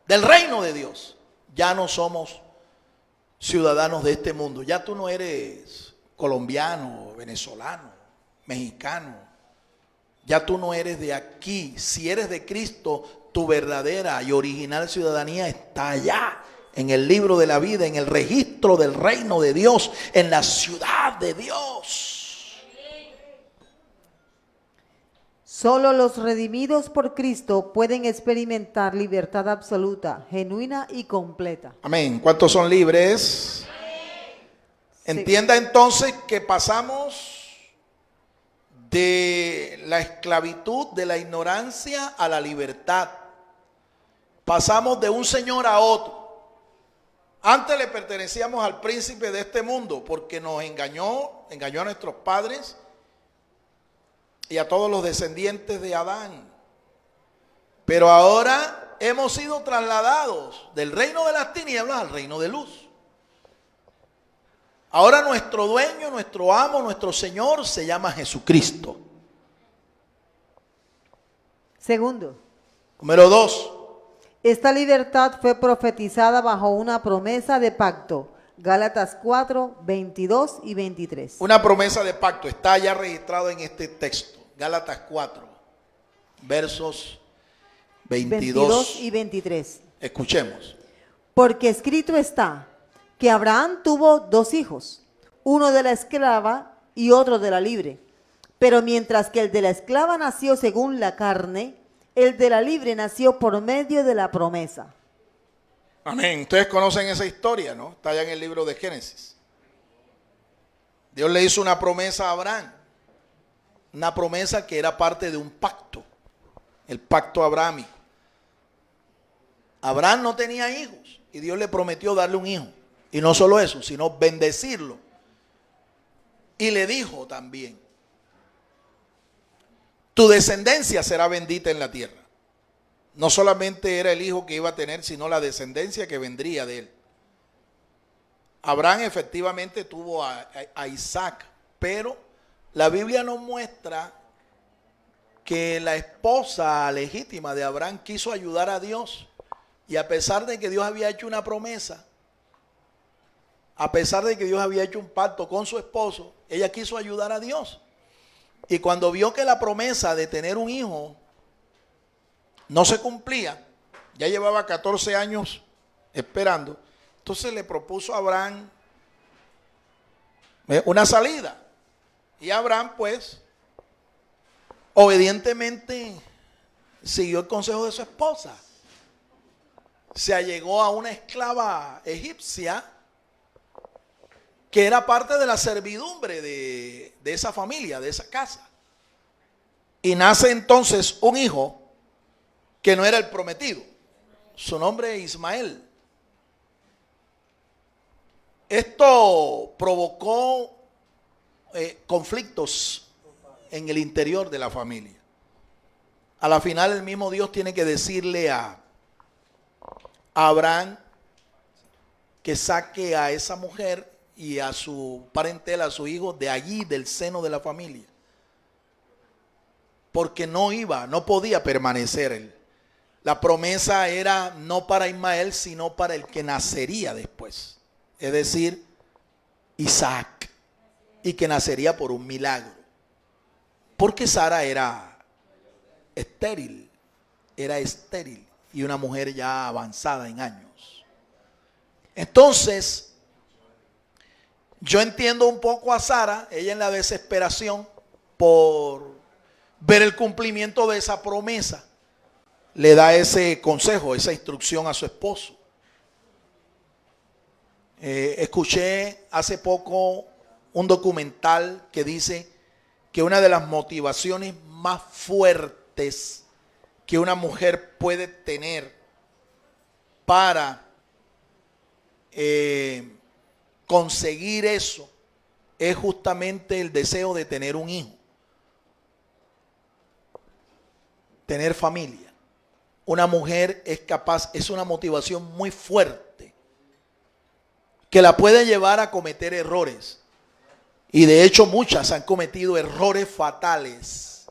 del reino de Dios. Ya no somos ciudadanos de este mundo. Ya tú no eres colombiano, venezolano, mexicano. Ya tú no eres de aquí. Si eres de Cristo, tu verdadera y original ciudadanía está allá, en el libro de la vida, en el registro del reino de Dios, en la ciudad de Dios. Solo los redimidos por Cristo pueden experimentar libertad absoluta, genuina y completa. Amén. ¿Cuántos son libres? Entienda entonces que pasamos de la esclavitud, de la ignorancia a la libertad. Pasamos de un señor a otro. Antes le pertenecíamos al príncipe de este mundo porque nos engañó a nuestros padres y a todos los descendientes de Adán. Pero ahora hemos sido trasladados del reino de las tinieblas al reino de luz. Ahora nuestro dueño, nuestro amo, nuestro Señor se llama Jesucristo. Segundo, Número 2. esta libertad fue profetizada bajo una promesa de pacto. Gálatas 4, 22 y 23. Una promesa de pacto está ya registrado en este texto. Gálatas 4, versos 22 y 23. Escuchemos. Porque escrito está que Abraham tuvo 2 hijos, uno de la esclava y otro de la libre. Pero mientras que el de la esclava nació según la carne, el de la libre nació por medio de la promesa. Amén. Ustedes conocen esa historia, ¿no? Está allá en el libro de Génesis. Dios le hizo una promesa a Abraham. Una promesa que era parte de un pacto. El pacto abrahámico. Abraham no tenía hijos y Dios le prometió darle un hijo. Y no solo eso, sino bendecirlo. Y le dijo también: tu descendencia será bendita en la tierra. No solamente era el hijo que iba a tener, sino la descendencia que vendría de él. Abraham efectivamente tuvo a Isaac, pero la Biblia nos muestra que la esposa legítima de Abraham quiso ayudar a Dios. Y a pesar de que Dios había hecho una promesa, a pesar de que Dios había hecho un pacto con su esposo, ella quiso ayudar a Dios. Y cuando vio que la promesa de tener un hijo no se cumplía, ya llevaba 14 años esperando, entonces le propuso a Abraham una salida. Y Abraham, pues, obedientemente siguió el consejo de su esposa. Se allegó a una esclava egipcia que era parte de la servidumbre de esa familia, de esa casa. Y nace entonces un hijo que no era el prometido. Su nombre es Ismael. Esto provocó conflictos en el interior de la familia. A la final el mismo Dios tiene que decirle a Abraham que saque a esa mujer y a su parentela, a su hijo, de allí, del seno de la familia. Porque no podía permanecer él. La promesa era no para Ismael, sino para el que nacería después. Es decir, Isaac. Y que nacería por un milagro. Porque Sara era estéril. Y una mujer ya avanzada en años. Entonces, yo entiendo un poco a Sara, ella en la desesperación por ver el cumplimiento de esa promesa, le da ese consejo, esa instrucción a su esposo. Escuché hace poco un documental que dice que una de las motivaciones más fuertes que una mujer puede tener para conseguir eso es justamente el deseo de tener un hijo, tener familia. Una mujer es capaz, es una motivación muy fuerte que la puede llevar a cometer errores. Y de hecho muchas han cometido errores fatales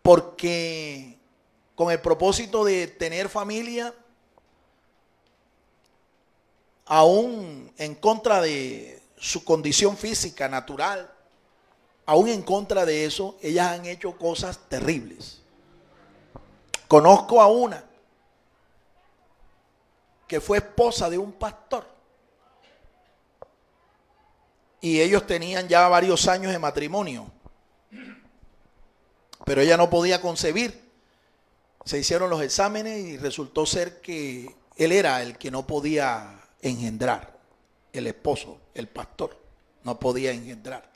porque con el propósito de tener familia, aún en contra de su condición física natural, aún en contra de eso, ellas han hecho cosas terribles. Conozco a una que fue esposa de un pastor y ellos tenían ya varios años de matrimonio, pero ella no podía concebir. Se hicieron los exámenes y resultó ser que él era el que no podía engendrar. El esposo, el pastor, no podía engendrar.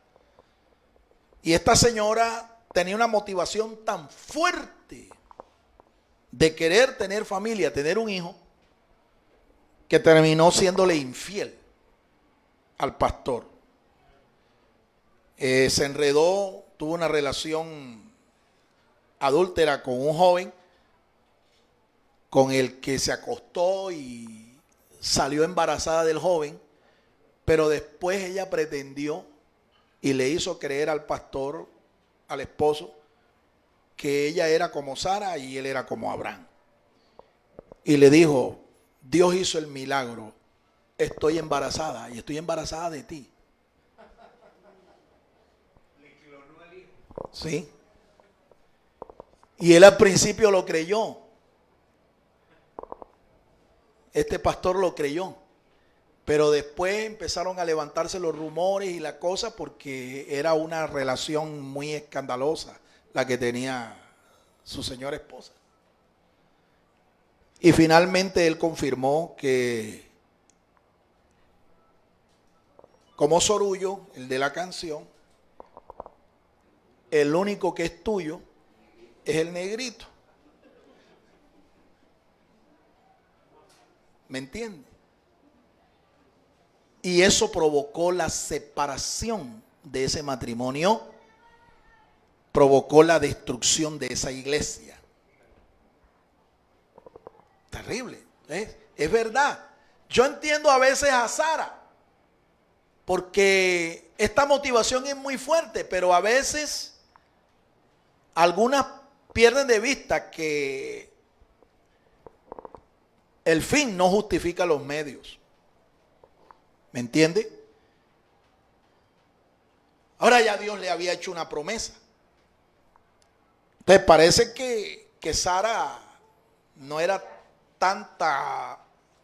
Y esta señora tenía una motivación tan fuerte de querer tener familia, tener un hijo, que terminó siéndole infiel al pastor. Se enredó, tuvo una relación adúltera con un joven con el que se acostó y salió embarazada del joven Pero después ella pretendió y le hizo creer al pastor, al esposo, que ella era como Sara y él era como Abraham. Y le dijo, Dios hizo el milagro, estoy embarazada y estoy embarazada de ti. Sí. Y él al principio lo creyó. Este pastor lo creyó. Pero después empezaron a levantarse los rumores y la cosa porque era una relación muy escandalosa la que tenía su señora esposa. Y finalmente él confirmó que, como Sorullo, el de la canción, el único que es tuyo es el negrito. ¿Me entiende? Y eso provocó la separación de ese matrimonio, provocó la destrucción de esa iglesia. Terrible, es verdad. Yo entiendo a veces a Sara, porque esta motivación es muy fuerte, pero a veces algunas pierden de vista que el fin no justifica los medios. ¿Me entiende? Ahora ya Dios le había hecho una promesa. Entonces parece que Sara no era tanta,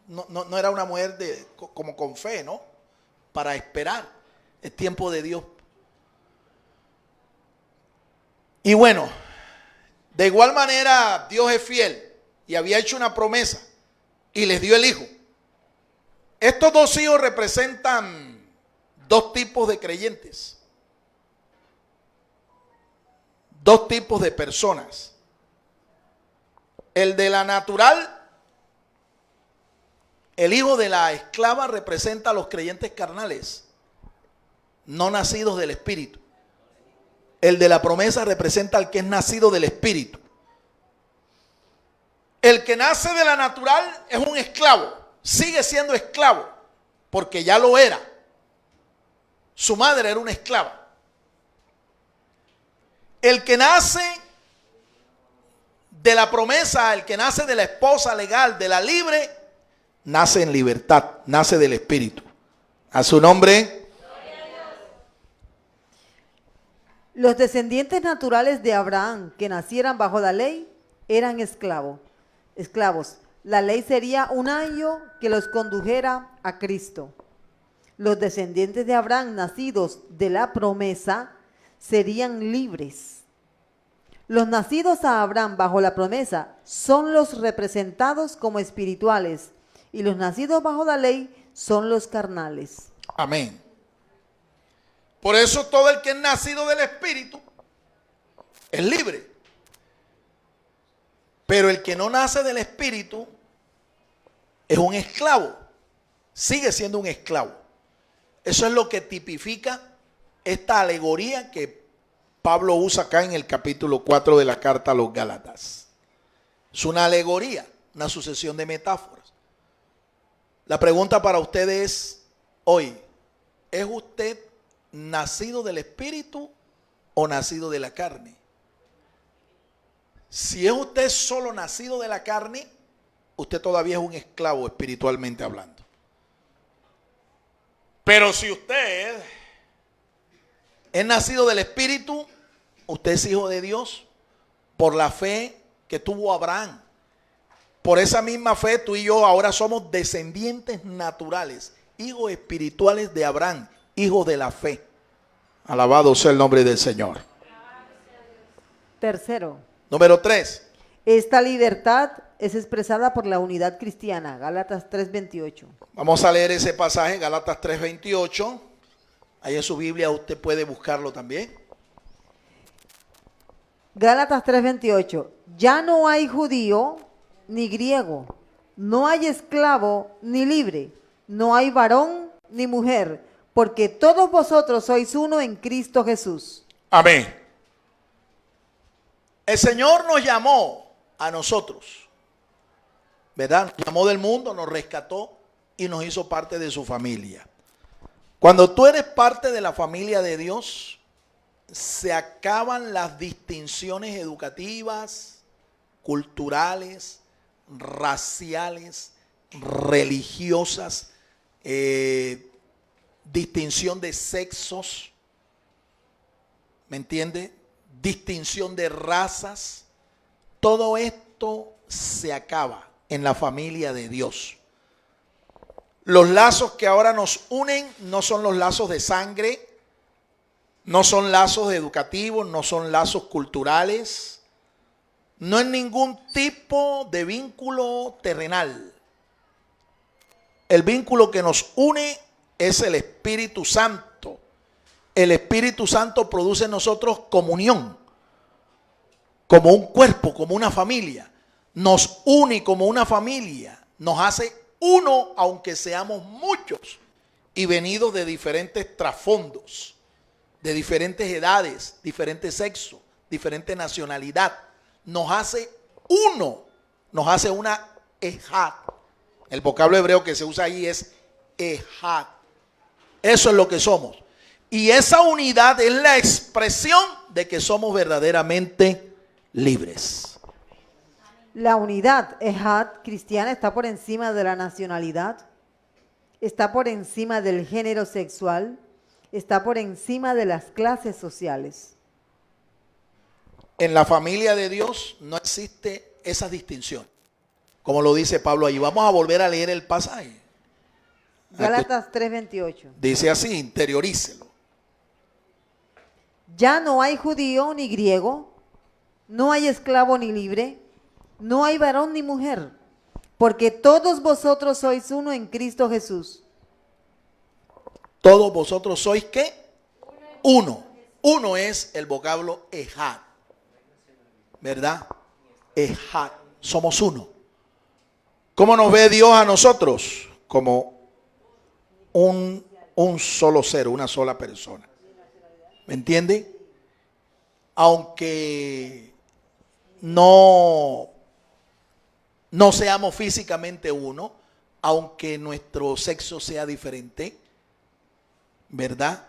no era una mujer como con fe, ¿no? Para esperar el tiempo de Dios. Y bueno, de igual manera Dios es fiel y había hecho una promesa y les dio el hijo. Estos dos hijos representan dos tipos de creyentes, dos tipos de personas. El de la natural, el hijo de la esclava, representa a los creyentes carnales, no nacidos del Espíritu. El de la promesa representa al que es nacido del Espíritu. El que nace de la natural es un esclavo. Sigue siendo esclavo, porque ya lo era. Su madre era una esclava. El que nace de la promesa, el que nace de la esposa legal, de la libre, nace en libertad, nace del Espíritu. A su nombre. Los descendientes naturales de Abraham que nacieran bajo la ley eran esclavos. La ley sería un ayo que los condujera a Cristo. Los descendientes de Abraham nacidos de la promesa serían libres. Los nacidos a Abraham bajo la promesa son los representados como espirituales y los nacidos bajo la ley son los carnales. Amén. Por eso todo el que es nacido del Espíritu es libre. Pero el que no nace del Espíritu es un esclavo. Sigue siendo un esclavo. Eso es lo que tipifica esta alegoría que Pablo usa acá en el capítulo 4 de la carta a los Gálatas. Es una alegoría, una sucesión de metáforas. La pregunta para usted es hoy, ¿es usted nacido del Espíritu o nacido de la carne? Si es usted solo nacido de la carne, usted todavía es un esclavo espiritualmente hablando. Pero si usted es nacido del Espíritu, usted es hijo de Dios por la fe que tuvo Abraham. Por esa misma fe tú y yo ahora somos descendientes naturales, hijos espirituales de Abraham, hijos de la fe. Alabado sea el nombre del Señor. Tercero. Número 3. Esta libertad es expresada por la unidad cristiana, Gálatas 3:28. Vamos a leer ese pasaje, Gálatas 3:28. Ahí en su Biblia usted puede buscarlo también. Gálatas 3:28. Ya no hay judío ni griego, no hay esclavo ni libre, no hay varón ni mujer, porque todos vosotros sois uno en Cristo Jesús. Amén. El Señor nos llamó a nosotros, ¿verdad? Nos llamó del mundo, nos rescató y nos hizo parte de su familia. Cuando tú eres parte de la familia de Dios, se acaban las distinciones educativas, culturales, raciales, religiosas, distinción de sexos, ¿me entiende? Distinción de razas. Todo esto se acaba en la familia de Dios. Los lazos que ahora nos unen no son los lazos de sangre, no son lazos educativos, no son lazos culturales, no es ningún tipo de vínculo terrenal. El vínculo que nos une es el Espíritu Santo. El Espíritu Santo produce en nosotros comunión, como un cuerpo, como una familia. Nos une como una familia, nos hace uno aunque seamos muchos y venidos de diferentes trasfondos, de diferentes edades, diferentes sexos, diferente nacionalidad. Nos hace uno, nos hace una ejad. El vocablo hebreo que se usa ahí es ejad. Eso es lo que somos. Y esa unidad es la expresión de que somos verdaderamente libres. La unidad ejad cristiana está por encima de la nacionalidad, está por encima del género sexual, está por encima de las clases sociales. En la familia de Dios no existe esa distinción, como lo dice Pablo allí. Vamos a volver a leer el pasaje. Gálatas 3:28. Dice así, interiorícelo. Ya no hay judío ni griego, no hay esclavo ni libre, no hay varón ni mujer, porque todos vosotros sois uno en Cristo Jesús. Todos vosotros sois ¿qué? Uno. Uno es el vocablo ejad. ¿Verdad? Ejad. Somos uno. ¿Cómo nos ve Dios a nosotros? Como un solo ser, una sola persona. ¿Me entiende? Aunque no seamos físicamente uno, aunque nuestro sexo sea diferente, ¿verdad?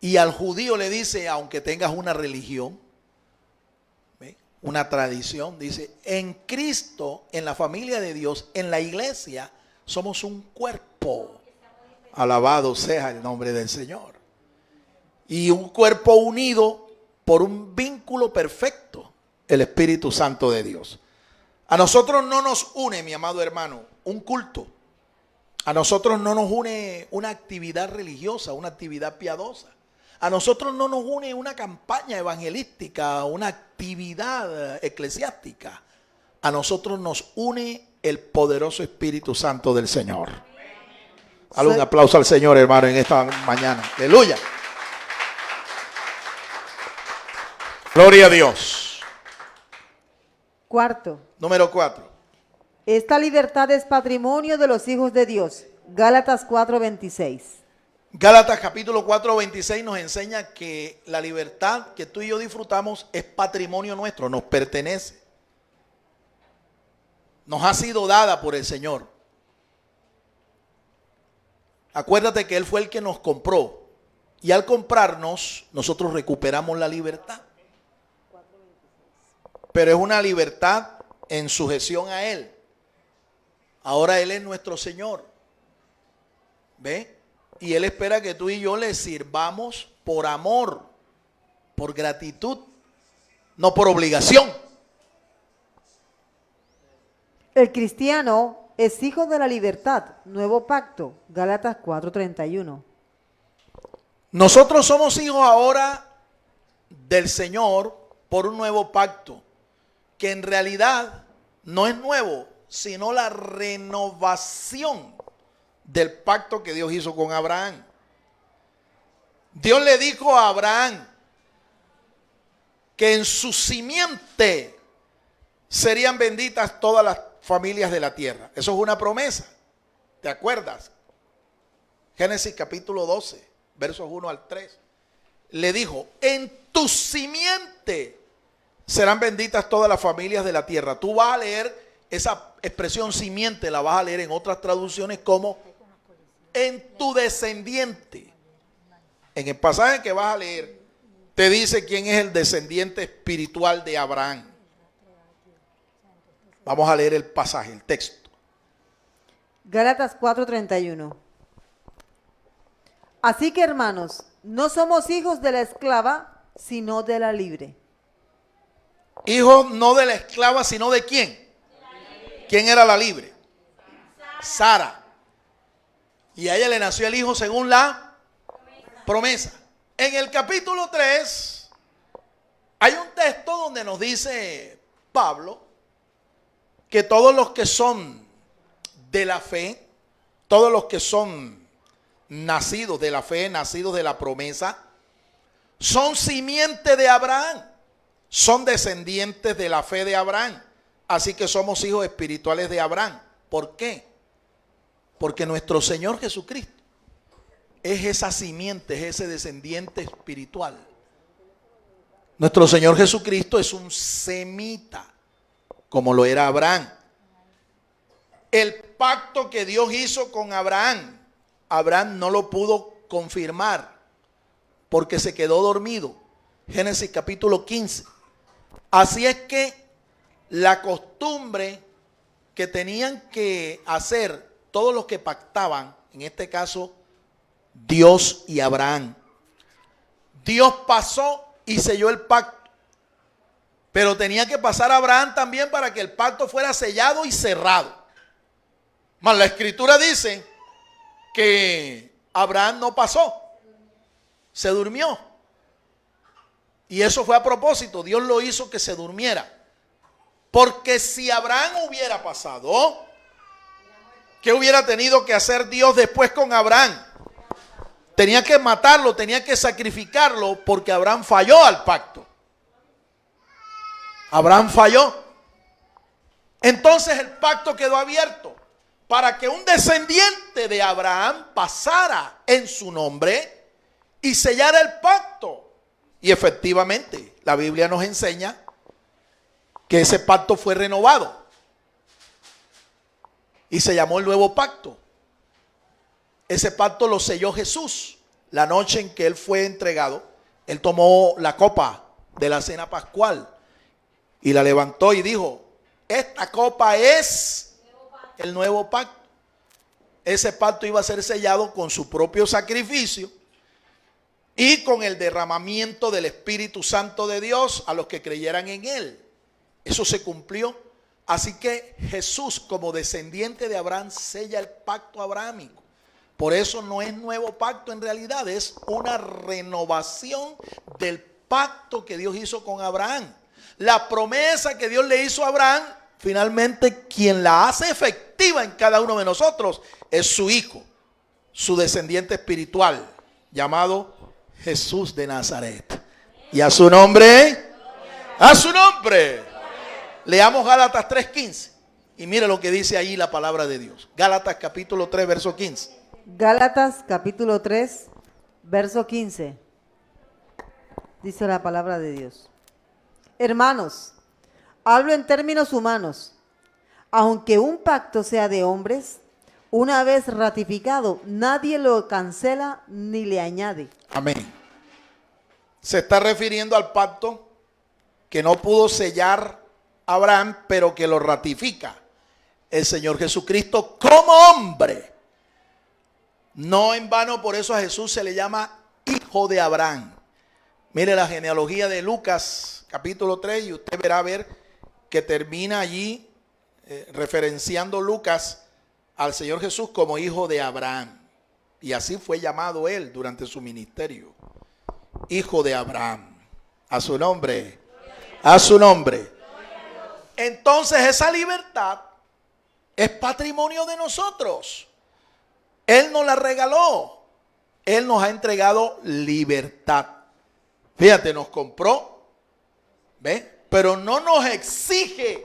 Y al judío le dice, aunque tengas una religión, ¿ve? Una tradición, dice, en Cristo, en la familia de Dios, en la iglesia, somos un cuerpo. Alabado sea el nombre del Señor. Y un cuerpo unido por un vínculo perfecto, el Espíritu Santo de Dios. A nosotros no nos une, mi amado hermano, un culto. A nosotros no nos une una actividad religiosa, una actividad piadosa. A nosotros no nos une una campaña evangelística, una actividad eclesiástica. A nosotros nos une el poderoso Espíritu Santo del Señor. Dale un aplauso al Señor, hermano, en esta mañana. Aleluya. Gloria a Dios. Cuarto. Número 4. Esta libertad es patrimonio de los hijos de Dios. Gálatas 4:26. Gálatas capítulo 4:26 nos enseña que la libertad que tú y yo disfrutamos es patrimonio nuestro, nos pertenece. Nos ha sido dada por el Señor. Acuérdate que Él fue el que nos compró. Y al comprarnos, nosotros recuperamos la libertad. Pero es una libertad en sujeción a Él. Ahora Él es nuestro Señor. ¿Ve? Y Él espera que tú y yo le sirvamos por amor, por gratitud, no por obligación. El cristiano es hijo de la libertad, nuevo pacto, Gálatas 4:31. Nosotros somos hijos ahora del Señor por un nuevo pacto, que en realidad no es nuevo, sino la renovación del pacto que Dios hizo con Abraham. Dios le dijo a Abraham que en su simiente serían benditas todas las familias de la tierra. Eso es una promesa. ¿Te acuerdas? Génesis capítulo 12, versos 1 al 3. Le dijo, en tu simiente serán benditas todas las familias de la tierra. Tú vas a leer esa expresión simiente, la vas a leer en otras traducciones como en tu descendiente. En el pasaje que vas a leer, te dice quién es el descendiente espiritual de Abraham. Vamos a leer el pasaje, el texto. Gálatas 4:31. Así que, hermanos, no somos hijos de la esclava, sino de la libre. Hijos no de la esclava, sino de quién. ¿Quién era la libre? Sara. Y a ella le nació el hijo según la promesa. En el capítulo 3 hay un texto donde nos dice Pablo que todos los que son de la fe, todos los que son nacidos de la fe, nacidos de la promesa, son simiente de Abraham, son descendientes de la fe de Abraham. Así que somos hijos espirituales de Abraham. ¿Por qué? Porque nuestro Señor Jesucristo es esa simiente, es ese descendiente espiritual. Nuestro Señor Jesucristo es un semita, como lo era Abraham. El pacto que Dios hizo con Abraham, Abraham no lo pudo confirmar porque se quedó dormido. Génesis capítulo 15. Así es que la costumbre que tenían que hacer todos los que pactaban, en este caso Dios y Abraham. Dios pasó y selló el pacto, pero tenía que pasar Abraham también para que el pacto fuera sellado y cerrado. Mas la escritura dice que Abraham no pasó, se durmió. Y eso fue a propósito, Dios lo hizo que se durmiera. Porque si Abraham hubiera pasado, ¿qué hubiera tenido que hacer Dios después con Abraham? Tenía que matarlo, tenía que sacrificarlo porque Abraham falló al pacto. Abraham falló. Entonces el pacto quedó abierto para que un descendiente de Abraham pasara en su nombre y sellara el pacto. Y efectivamente, la Biblia nos enseña que ese pacto fue renovado y se llamó el nuevo pacto. Ese pacto lo selló Jesús. La noche en que Él fue entregado, Él tomó la copa de la cena pascual y la levantó y dijo: esta copa es el nuevo pacto. Ese pacto iba a ser sellado con su propio sacrificio y con el derramamiento del Espíritu Santo de Dios a los que creyeran en Él. Eso se cumplió. Así que Jesús, como descendiente de Abraham, sella el pacto abrahámico. Por eso no es nuevo pacto en realidad, es una renovación del pacto que Dios hizo con Abraham. La promesa que Dios le hizo a Abraham, finalmente quien la hace efectiva en cada uno de nosotros es su hijo, su descendiente espiritual, llamado Jesús de Nazaret. Y a su nombre, a su nombre. Leamos Gálatas 3:15 y mire lo que dice ahí la palabra de Dios. Gálatas capítulo 3, verso 15. Gálatas capítulo 3, verso 15. Dice la palabra de Dios. Hermanos, hablo en términos humanos. Aunque un pacto sea de hombres, una vez ratificado, nadie lo cancela ni le añade. Amén. Se está refiriendo al pacto que no pudo sellar Abraham, pero que lo ratifica el Señor Jesucristo como hombre. No en vano, por eso a Jesús se le llama hijo de Abraham. Mire la genealogía de Lucas capítulo 3 y usted verá ver que termina allí referenciando Lucas al Señor Jesús como hijo de Abraham. Y así fue llamado él durante su ministerio. Hijo de Abraham. A su nombre. A su nombre. Entonces esa libertad es patrimonio de nosotros. Él nos la regaló. Él nos ha entregado libertad. Fíjate, nos compró, ¿ve? Pero no nos exige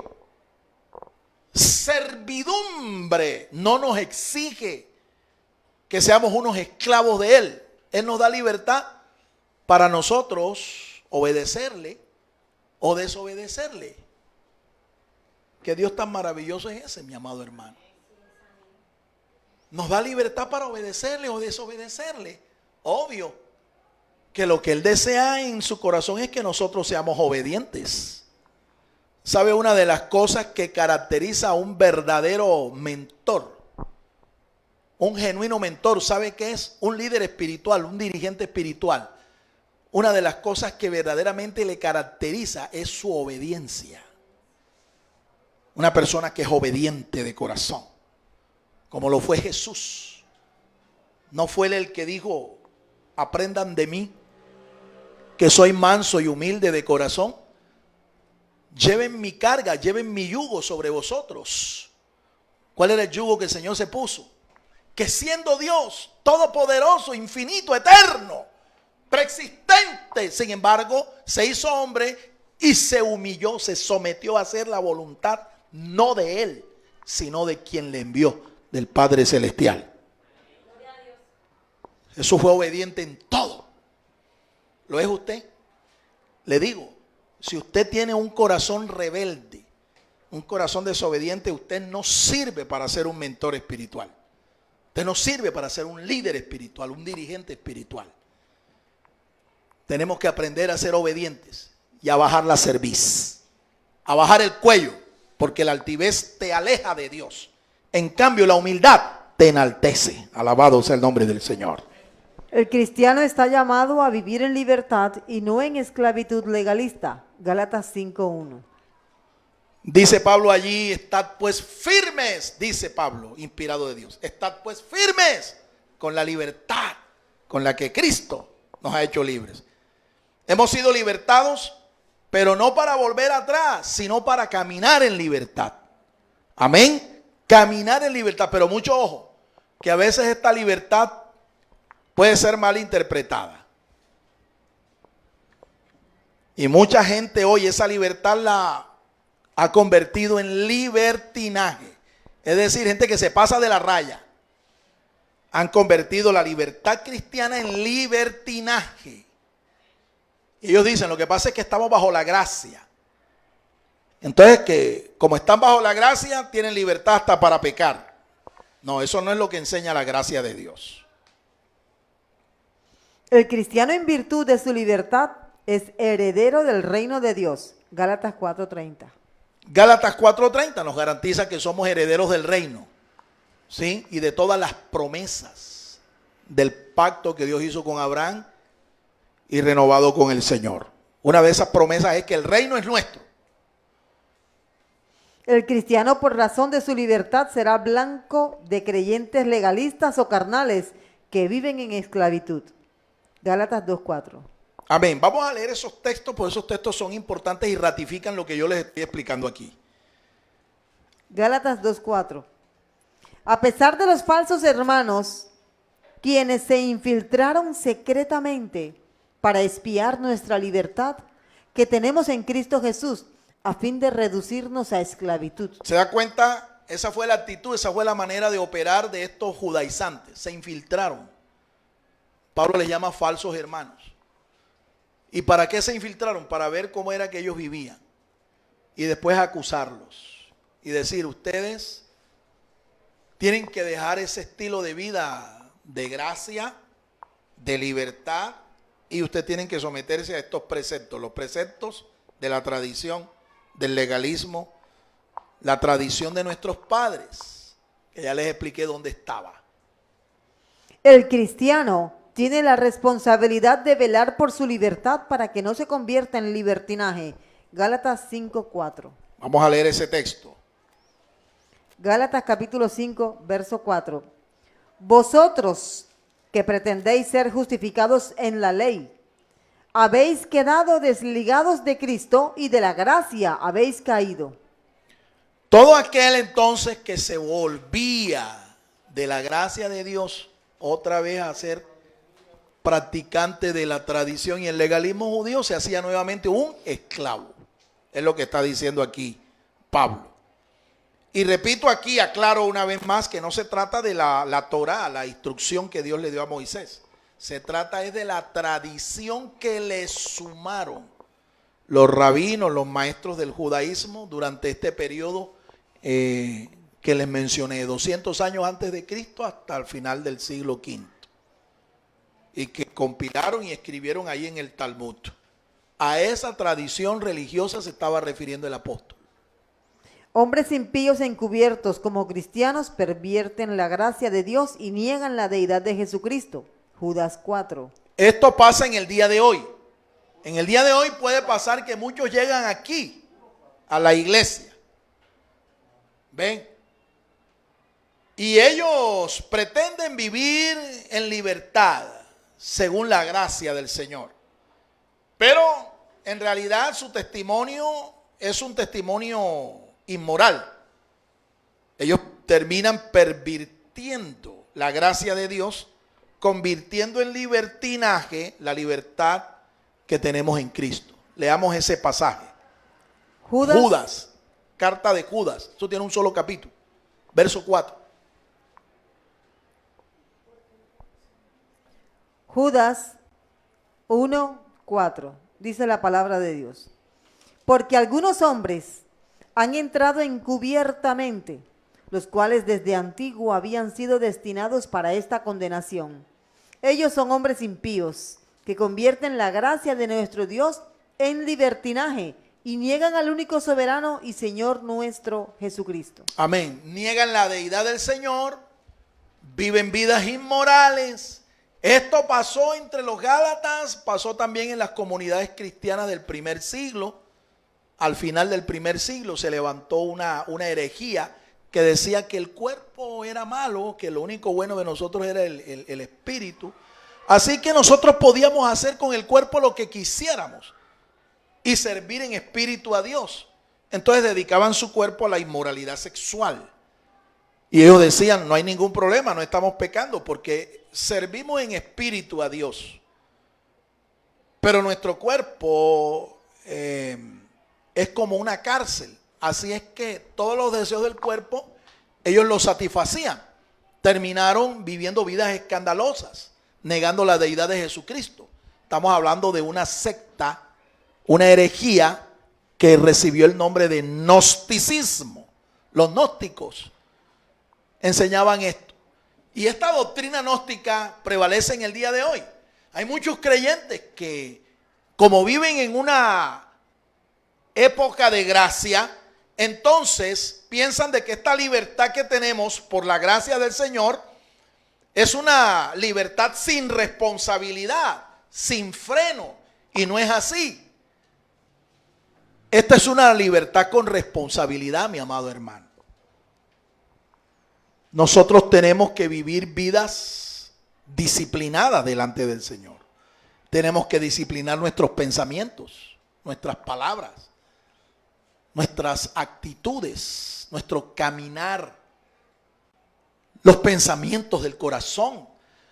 servidumbre, no nos exige que seamos unos esclavos de Él. Él nos da libertad para nosotros obedecerle o desobedecerle. Qué Dios tan maravilloso es ese, mi amado hermano. Nos da libertad para obedecerle o desobedecerle. Obvio, que lo que Él desea en su corazón es que nosotros seamos obedientes. ¿Sabe una de las cosas que caracteriza a un verdadero mentor? Un genuino mentor, ¿sabe qué es? Un líder espiritual, un dirigente espiritual. Una de las cosas que verdaderamente le caracteriza es su obediencia. Una persona que es obediente de corazón, como lo fue Jesús. No fue Él el que dijo, aprendan de mí, que soy manso y humilde de corazón. Lleven mi carga, lleven mi yugo sobre vosotros. ¿Cuál era el yugo que el Señor se puso? Que siendo Dios, todopoderoso, infinito, eterno, preexistente, sin embargo, se hizo hombre y se humilló, se sometió a hacer la voluntad, no de Él, sino de quien le envió, del Padre Celestial. Jesús fue obediente en todo. ¿Lo es usted? Le digo, si usted tiene un corazón rebelde, un corazón desobediente, usted no sirve para ser un mentor espiritual. Usted no sirve para ser un líder espiritual, un dirigente espiritual. Tenemos que aprender a ser obedientes y a bajar la cerviz, a bajar el cuello, porque la altivez te aleja de Dios. En cambio, la humildad te enaltece. Alabado sea el nombre del Señor. El cristiano está llamado a vivir en libertad y no en esclavitud legalista. Gálatas 5:1. Dice Pablo allí, estad pues firmes, dice Pablo, inspirado de Dios. Estad pues firmes con la libertad con la que Cristo nos ha hecho libres. Hemos sido libertados, pero no para volver atrás, sino para caminar en libertad. Amén. Caminar en libertad, pero mucho ojo, que a veces esta libertad puede ser mal interpretada. Y mucha gente hoy esa libertad la ha convertido en libertinaje. Es decir, gente que se pasa de la raya. Han convertido la libertad cristiana en libertinaje. Y ellos dicen, lo que pasa es que estamos bajo la gracia. Entonces, que como están bajo la gracia, tienen libertad hasta para pecar. No, eso no es lo que enseña la gracia de Dios. El cristiano en virtud de su libertad es heredero del reino de Dios. Gálatas 4:30. Gálatas 4:30 nos garantiza que somos herederos del reino, ¿sí? Y de todas las promesas del pacto que Dios hizo con Abraham y renovado con el Señor. Una de esas promesas es que el reino es nuestro. El cristiano, por razón de su libertad, será blanco de creyentes legalistas o carnales que viven en esclavitud. Gálatas 2:4. Amén. Vamos a leer esos textos, porque esos textos son importantes y ratifican lo que yo les estoy explicando aquí. Gálatas 2:4. A pesar de los falsos hermanos, quienes se infiltraron secretamente para espiar nuestra libertad que tenemos en Cristo Jesús, a fin de reducirnos a esclavitud. ¿Se da cuenta? Esa fue la actitud, esa fue la manera de operar de estos judaizantes. Se infiltraron. Pablo les llama falsos hermanos. ¿Y para qué se infiltraron? Para ver cómo era que ellos vivían. Y después acusarlos. Y decir, ustedes tienen que dejar ese estilo de vida de gracia, de libertad. Y ustedes tienen que someterse a estos preceptos. Los preceptos de la tradición, del legalismo, la tradición de nuestros padres. Que ya les expliqué dónde estaba. El cristiano tiene la responsabilidad de velar por su libertad para que no se convierta en libertinaje. Gálatas 5:4. Vamos a leer ese texto. Gálatas capítulo 5, verso 4. Vosotros que pretendéis ser justificados en la ley, habéis quedado desligados de Cristo y de la gracia habéis caído. Todo aquel entonces que se volvía de la gracia de Dios otra vez a ser practicante de la tradición y el legalismo judío, se hacía nuevamente un esclavo. Es lo que está diciendo aquí Pablo. Y repito aquí, aclaro una vez más que no se trata de la Torá, la instrucción que Dios le dio a Moisés. Se trata es de la tradición que le sumaron los rabinos, los maestros del judaísmo durante este periodo que les mencioné, 200 años antes de Cristo hasta el final del siglo V. y que compilaron y escribieron ahí en el Talmud. A esa tradición religiosa se estaba refiriendo el apóstol. Hombres impíos encubiertos como cristianos pervierten la gracia de Dios y niegan la deidad de Jesucristo. Judas 4. Esto pasa en el día de hoy. En el día de hoy puede pasar que muchos llegan aquí, a la iglesia. ¿Ven? Y ellos pretenden vivir en libertad, según la gracia del Señor. Pero en realidad su testimonio es un testimonio inmoral. Ellos terminan pervirtiendo la gracia de Dios, convirtiendo en libertinaje la libertad que tenemos en Cristo. Leamos ese pasaje. Judas, carta de Judas. Esto tiene un solo capítulo. Verso 4. Judas 1:4. Dice la palabra de Dios. Porque algunos hombres han entrado encubiertamente, los cuales desde antiguo habían sido destinados para esta condenación. Ellos son hombres impíos, que convierten la gracia de nuestro Dios en libertinaje y niegan al único soberano y Señor nuestro Jesucristo. Amén. Niegan la deidad del Señor, viven vidas inmorales. Esto pasó entre los Gálatas, pasó también en las comunidades cristianas del primer siglo. Al final del primer siglo se levantó una herejía que decía que el cuerpo era malo, que lo único bueno de nosotros era el espíritu. Así que nosotros podíamos hacer con el cuerpo lo que quisiéramos y servir en espíritu a Dios. Entonces dedicaban su cuerpo a la inmoralidad sexual. Y ellos decían, no hay ningún problema, no estamos pecando porque servimos en espíritu a Dios. Pero nuestro cuerpo es como una cárcel. Así es que todos los deseos del cuerpo, ellos los satisfacían. Terminaron viviendo vidas escandalosas, negando la deidad de Jesucristo. Estamos hablando de una secta, una herejía que recibió el nombre de gnosticismo. Los gnósticos enseñaban esto. Y esta doctrina gnóstica prevalece en el día de hoy. Hay muchos creyentes que, como viven en una época de gracia, entonces piensan de que esta libertad que tenemos por la gracia del Señor es una libertad sin responsabilidad, sin freno, y no es así. Esta es una libertad con responsabilidad, mi amado hermano. Nosotros tenemos que vivir vidas disciplinadas delante del Señor. Tenemos que disciplinar nuestros pensamientos, nuestras palabras, nuestras actitudes, nuestro caminar, los pensamientos del corazón,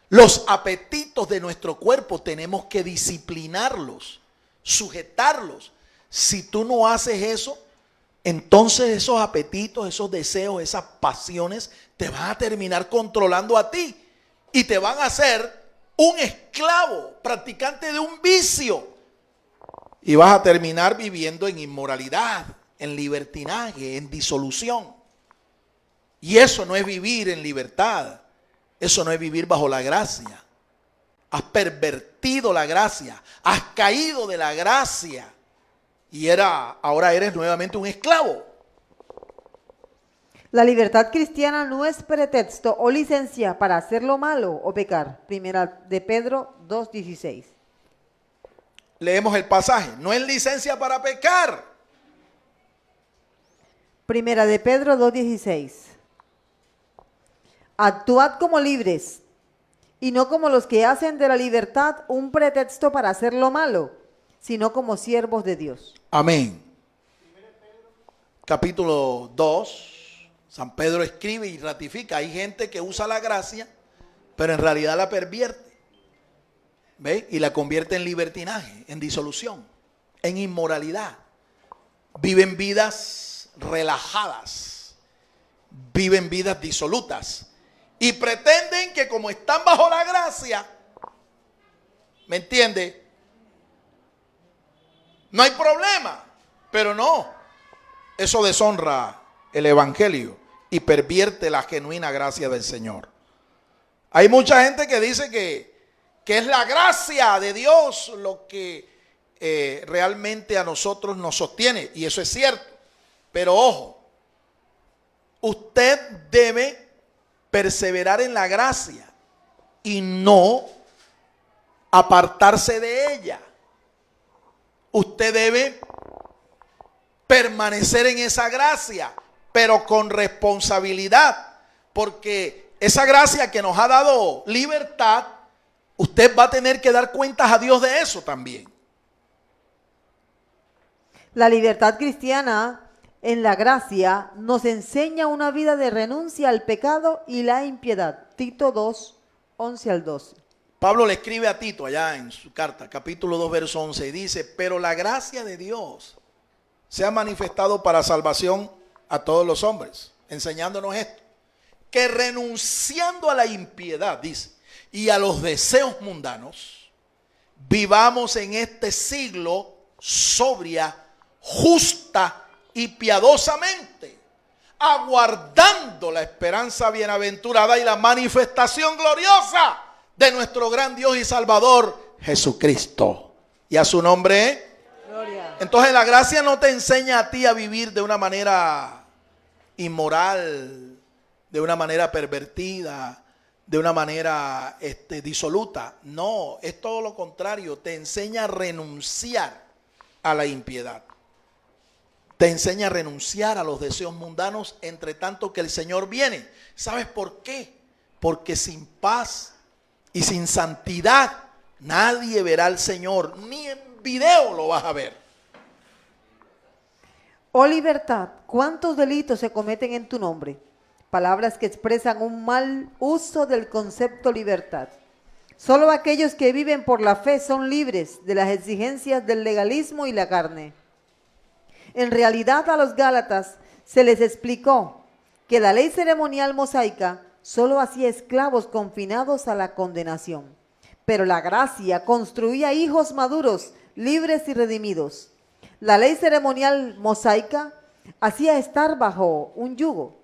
los apetitos de nuestro cuerpo. Tenemos que disciplinarlos, sujetarlos. Si tú no haces eso, entonces esos apetitos, esos deseos, esas pasiones te van a terminar controlando a ti y te van a hacer un esclavo, practicante de un vicio, y vas a terminar viviendo en inmoralidad, en libertinaje, en disolución. Y eso no es vivir en libertad, eso no es vivir bajo la gracia. Has pervertido la gracia, has caído de la gracia y ahora eres nuevamente un esclavo. La libertad cristiana no es pretexto o licencia para hacer lo malo o pecar. Primera de Pedro 2:16. Leemos el pasaje. No es licencia para pecar. Primera de Pedro 2:16. Actuad como libres y no como los que hacen de la libertad un pretexto para hacer lo malo, sino como siervos de Dios. Amén. Capítulo 2. San Pedro escribe y ratifica. Hay gente que usa la gracia, pero en realidad la pervierte. ¿Ve? Y la convierte en libertinaje, en disolución, en inmoralidad. Viven vidas relajadas, viven vidas disolutas y pretenden que como están bajo la gracia, ¿me entiende? No hay problema, pero no. Eso deshonra el evangelio y pervierte la genuina gracia del Señor. Hay mucha gente que dice que que es la gracia de Dios lo que realmente a nosotros nos sostiene, y eso es cierto. Pero ojo, usted debe perseverar en la gracia y no apartarse de ella. Usted debe permanecer en esa gracia, pero con responsabilidad, porque esa gracia que nos ha dado libertad, usted va a tener que dar cuentas a Dios de eso también. La libertad cristiana en la gracia nos enseña una vida de renuncia al pecado y la impiedad. Tito 2, 11 al 12. Pablo le escribe a Tito allá en su carta, capítulo 2, verso 11, y dice: pero la gracia de Dios se ha manifestado para salvación a todos los hombres, enseñándonos esto, que renunciando a la impiedad, dice, y a los deseos mundanos, vivamos en este siglo sobria, justa y piadosamente, aguardando la esperanza bienaventurada y la manifestación gloriosa de nuestro gran Dios y Salvador Jesucristo. Y a su nombre, Gloria. entonces la gracia no te enseña a ti a vivir de una manera inmoral, de una manera pervertida, de una manera disoluta. No, es todo lo contrario. Te enseña a renunciar a la impiedad. Te enseña a renunciar a los deseos mundanos, entre tanto que el Señor viene. ¿Sabes por qué? Porque sin paz y sin santidad nadie verá al Señor, ni en video lo vas a ver. Oh libertad, ¿cuántos delitos se cometen en tu nombre? Palabras que expresan un mal uso del concepto libertad. Solo aquellos que viven por la fe son libres de las exigencias del legalismo y la carne. En realidad a los Gálatas se les explicó que la ley ceremonial mosaica solo hacía esclavos confinados a la condenación, pero la gracia construía hijos maduros, libres y redimidos. La ley ceremonial mosaica hacía estar bajo un yugo.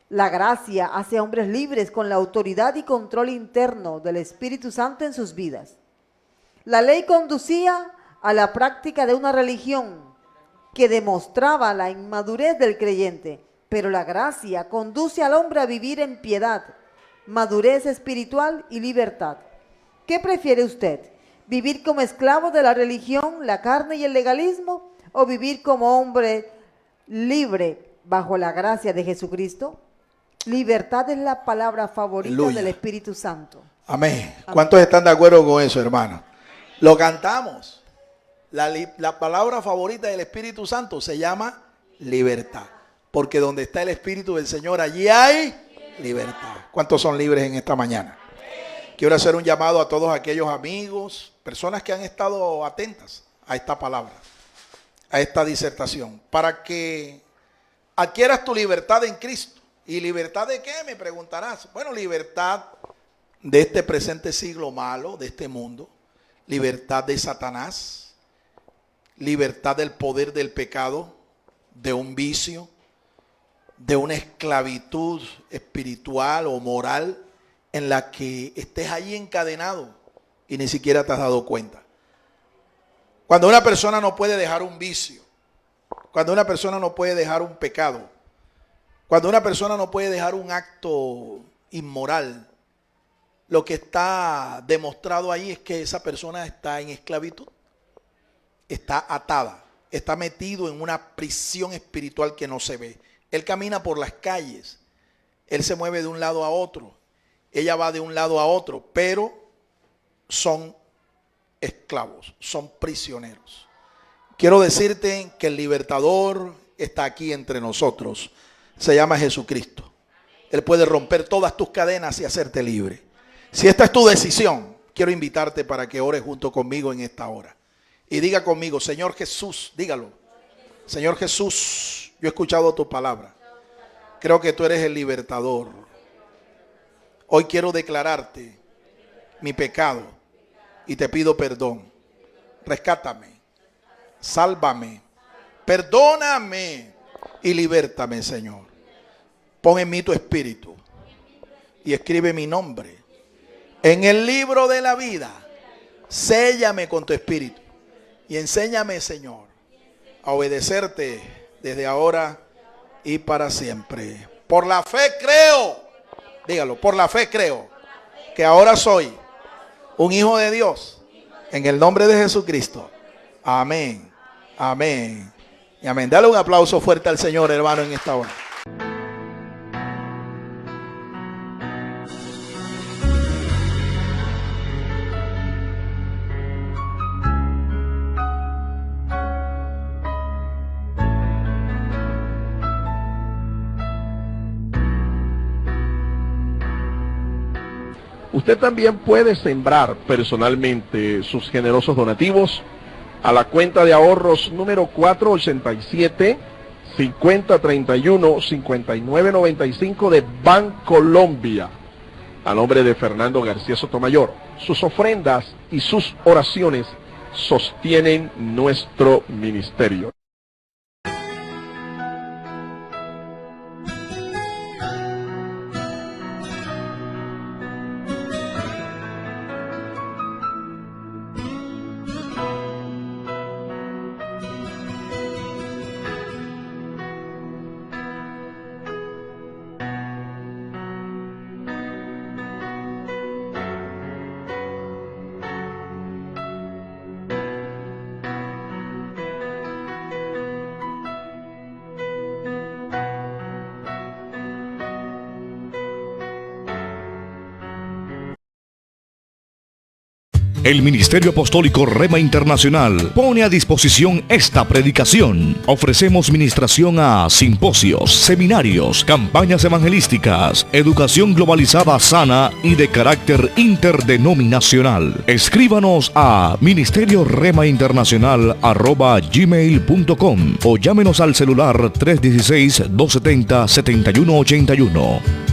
La gracia hace hombres libres con la autoridad y control interno del Espíritu Santo en sus vidas. La ley conducía a la práctica de una religión que demostraba la inmadurez del creyente, pero la gracia conduce al hombre a vivir en piedad, madurez espiritual y libertad. ¿Qué prefiere usted? ¿Vivir como esclavo de la religión, la carne y el legalismo? ¿O vivir como hombre libre bajo la gracia de Jesucristo? Libertad es la palabra favorita Aleluya. del Espíritu Santo. Amén. ¿Cuántos están de acuerdo con eso, hermano? Lo cantamos. La palabra favorita del Espíritu Santo se llama libertad. Porque donde está el Espíritu del Señor, allí hay libertad. ¿Cuántos son libres en esta mañana? Quiero hacer un llamado a todos aquellos amigos, personas que han estado atentas a esta palabra, a esta disertación, para que adquieras tu libertad en Cristo. ¿Y libertad de qué? Me preguntarás. Bueno, libertad de este presente siglo malo, de este mundo, libertad de Satanás, libertad del poder del pecado, de un vicio, de una esclavitud espiritual o moral en la que estés allí encadenado y ni siquiera te has dado cuenta. Cuando una persona no puede dejar un vicio, cuando una persona no puede dejar un pecado, cuando una persona no puede dejar un acto inmoral, lo que está demostrado ahí es que esa persona está en esclavitud, está atada, está metido en una prisión espiritual que no se ve. Él camina por las calles, él se mueve de un lado a otro, ella va de un lado a otro, pero son esclavos, son prisioneros. Quiero decirte que el libertador está aquí entre nosotros. Se llama Jesucristo. Él puede romper todas tus cadenas y hacerte libre. Si esta es tu decisión, quiero invitarte para que ores junto conmigo en esta hora. Y diga conmigo: Señor Jesús, dígalo. Señor Jesús, yo he escuchado tu palabra. Creo que tú eres el libertador. Hoy quiero declararte mi pecado y te pido perdón. Rescátame, sálvame, perdóname y libértame, Señor. Pon en mí tu espíritu y escribe mi nombre en el libro de la vida. Séllame con tu espíritu y enséñame, Señor, a obedecerte desde ahora y para siempre. Por la fe creo, dígalo, por la fe creo que ahora soy un hijo de Dios, en el nombre de Jesucristo. Amén, amén y amén. Dale un aplauso fuerte al Señor, hermano, en esta hora. Usted también puede sembrar personalmente sus generosos donativos a la cuenta de ahorros número 487-5031-5995 de Bancolombia, a nombre de Fernando García Sotomayor. Sus ofrendas y sus oraciones sostienen nuestro ministerio. El Ministerio Apostólico Rema Internacional pone a disposición esta predicación. Ofrecemos ministración a simposios, seminarios, campañas evangelísticas, educación globalizada sana y de carácter interdenominacional. Escríbanos a ministerioremainternacional@gmail.com o llámenos al celular 316-270-7181.